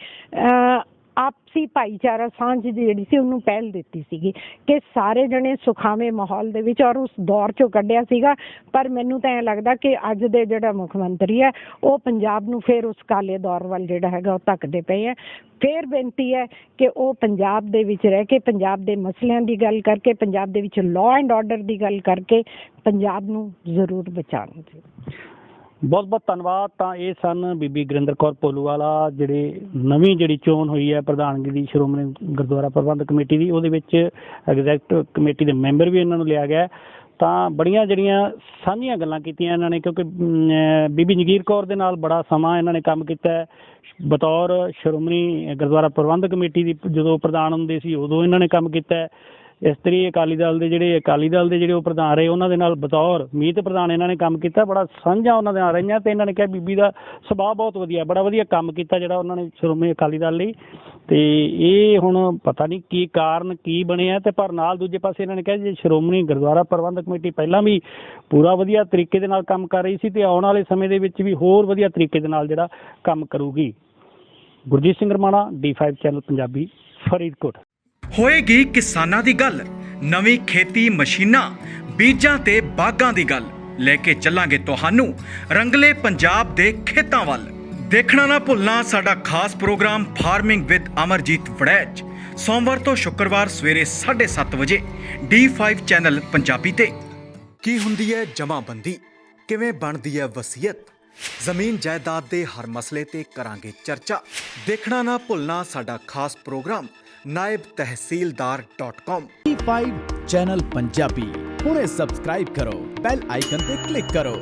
ਆਪਸੀ ਭਾਈਚਾਰਾ ਸਾਂਝ ਜਿਹੜੀ ਸੀ ਉਹਨੂੰ ਪਹਿਲ ਦਿੱਤੀ ਸੀਗੀ ਕਿ ਸਾਰੇ ਜਣੇ ਸੁਖਾਵੇਂ ਮਾਹੌਲ ਦੇ ਵਿੱਚ ਔਰ ਉਸ ਦੌਰ 'ਚੋਂ ਕੱਢਿਆ ਸੀਗਾ। ਪਰ ਮੈਨੂੰ ਤਾਂ ਐਂ ਲੱਗਦਾ ਕਿ ਅੱਜ ਦੇ ਜਿਹੜਾ ਮੁੱਖ ਮੰਤਰੀ ਹੈ ਉਹ ਪੰਜਾਬ ਨੂੰ ਫਿਰ ਉਸ ਕਾਲੇ ਦੌਰ ਵੱਲ ਜਿਹੜਾ ਹੈਗਾ ਉਹ ਧੱਕਦੇ ਪਏ ਹੈ। ਫਿਰ ਬੇਨਤੀ ਹੈ ਕਿ ਉਹ ਪੰਜਾਬ ਦੇ ਵਿੱਚ ਰਹਿ ਕੇ ਪੰਜਾਬ ਦੇ ਮਸਲਿਆਂ ਦੀ ਗੱਲ ਕਰਕੇ, ਪੰਜਾਬ ਦੇ ਵਿੱਚ ਲਾਅ ਐਂਡ ਆਰਡਰ ਦੀ ਗੱਲ ਕਰਕੇ ਪੰਜਾਬ ਨੂੰ ਜ਼ਰੂਰ ਬਚਾਉਣ। ਬਹੁਤ ਬਹੁਤ ਧੰਨਵਾਦ। ਤਾਂ ਇਹ ਸਨ ਬੀਬੀ ਗੁਰਿੰਦਰ ਕੌਰ ਪੋਲੂਵਾਲਾ, ਜਿਹੜੇ ਨਵੀਂ ਜਿਹੜੀ ਚੋਣ ਹੋਈ ਹੈ ਪ੍ਰਧਾਨਗੀ ਦੀ ਸ਼੍ਰੋਮਣੀ ਗੁਰਦੁਆਰਾ ਪ੍ਰਬੰਧਕ ਕਮੇਟੀ ਦੀ, ਉਹਦੇ ਵਿੱਚ ਐਗਜ਼ੈਕਟਿਵ ਕਮੇਟੀ ਦੇ ਮੈਂਬਰ ਵੀ ਇਹਨਾਂ ਨੂੰ ਲਿਆ ਗਿਆ। ਤਾਂ ਬੜੀਆਂ ਜਿਹੜੀਆਂ ਸਾਂਝੀਆਂ ਗੱਲਾਂ ਕੀਤੀਆਂ ਇਹਨਾਂ ਨੇ, ਕਿਉਂਕਿ ਬੀਬੀ ਜਗੀਰ ਕੌਰ ਦੇ ਨਾਲ ਬੜਾ ਸਮਾਂ ਇਹਨਾਂ ਨੇ ਕੰਮ ਕੀਤਾ ਹੈ ਬਤੌਰ ਸ਼੍ਰੋਮਣੀ ਗੁਰਦੁਆਰਾ ਪ੍ਰਬੰਧਕ ਕਮੇਟੀ ਦੀ। ਜਦੋਂ ਪ੍ਰਧਾਨ ਹੁੰਦੇ ਸੀ ਉਦੋਂ ਇਹਨਾਂ ਨੇ ਕੰਮ ਕੀਤਾ ਹੈ। ਇਸ ਤਰੀ ਅਕਾਲੀ ਦਲ ਦੇ ਜਿਹੜੇ ਉਹ ਪ੍ਰਧਾਨ ਰਹੇ ਉਹਨਾਂ ਦੇ ਨਾਲ ਬਤੌਰ ਮੀਤ ਪ੍ਰਧਾਨ ਇਹਨਾਂ ਨੇ ਕੰਮ ਕੀਤਾ। ਬੜਾ ਸਾਂਝਾ ਉਹਨਾਂ ਦੇ ਨਾਲ ਰਹੀਆਂ ਅਤੇ ਇਹਨਾਂ ਨੇ ਕਿਹਾ ਬੀਬੀ ਦਾ ਸੁਭਾਅ ਬਹੁਤ ਵਧੀਆ, ਬੜਾ ਵਧੀਆ ਕੰਮ ਕੀਤਾ ਜਿਹੜਾ ਉਹਨਾਂ ਨੇ ਸ਼੍ਰੋਮਣੀ ਅਕਾਲੀ ਦਲ ਲਈ। ਅਤੇ ਇਹ ਹੁਣ ਪਤਾ ਨਹੀਂ ਕੀ ਕਾਰਨ ਕੀ ਬਣਿਆ, ਅਤੇ ਪਰ ਨਾਲ ਦੂਜੇ ਪਾਸੇ ਇਹਨਾਂ ਨੇ ਕਿਹਾ ਜੇ ਸ਼੍ਰੋਮਣੀ ਗੁਰਦੁਆਰਾ ਪ੍ਰਬੰਧਕ ਕਮੇਟੀ ਪਹਿਲਾਂ ਵੀ ਪੂਰਾ ਵਧੀਆ ਤਰੀਕੇ ਦੇ ਨਾਲ ਕੰਮ ਕਰ ਰਹੀ ਸੀ ਅਤੇ ਆਉਣ ਵਾਲੇ ਸਮੇਂ ਦੇ ਵਿੱਚ ਵੀ ਹੋਰ ਵਧੀਆ ਤਰੀਕੇ ਦੇ ਨਾਲ ਜਿਹੜਾ ਕੰਮ ਕਰੂਗੀ। Gurjit Singh Ramana, D5 channel Punjabi, Faridkot. ਹੋਏਗੀ ਕਿਸਾਨਾਂ ਦੀ ਗੱਲ, ਨਵੀਂ ਖੇਤੀ ਮਸ਼ੀਨਾਂ, ਬੀਜਾਂ ਤੇ ਬਾਗਾਂ ਦੀ ਗੱਲ ਲੈ ਕੇ ਚੱਲਾਂਗੇ ਤੁਹਾਨੂੰ ਰੰਗਲੇ ਪੰਜਾਬ ਦੇ ਖੇਤਾਂ ਵੱਲ। ਦੇਖਣਾ ਨਾ ਭੁੱਲਣਾ ਸਾਡਾ ਖਾਸ program farming with Amarjit Waraich, ਸੋਮਵਾਰ ਤੋਂ ਸ਼ੁੱਕਰਵਾਰ ਸਵੇਰੇ 7:30 ਵਜੇ D5 ਚੈਨਲ ਪੰਜਾਬੀ ਤੇ। ਕੀ ਹੁੰਦੀ ਹੈ ਜਮਾਬੰਦੀ, ਕਿਵੇਂ ਬਣਦੀ ਹੈ ਵਸੀਅਤ, ਜ਼ਮੀਨ ਜਾਇਦਾਦ ਦੇ ਹਰ ਮਸਲੇ ਤੇ ਕਰਾਂਗੇ ਚਰਚਾ। ਦੇਖਣਾ ਨਾ ਭੁੱਲਣਾ ਸਾਡਾ ਖਾਸ programme naibtehsildar.com। D5 channel Punjabi ਹੁਣੇ ਸਬਸਕ੍ਰਾਈਬ ਕਰੋ, ਬੈਲ ਆਈਕਨ ਤੇ ਕਲਿੱਕ ਕਰੋ।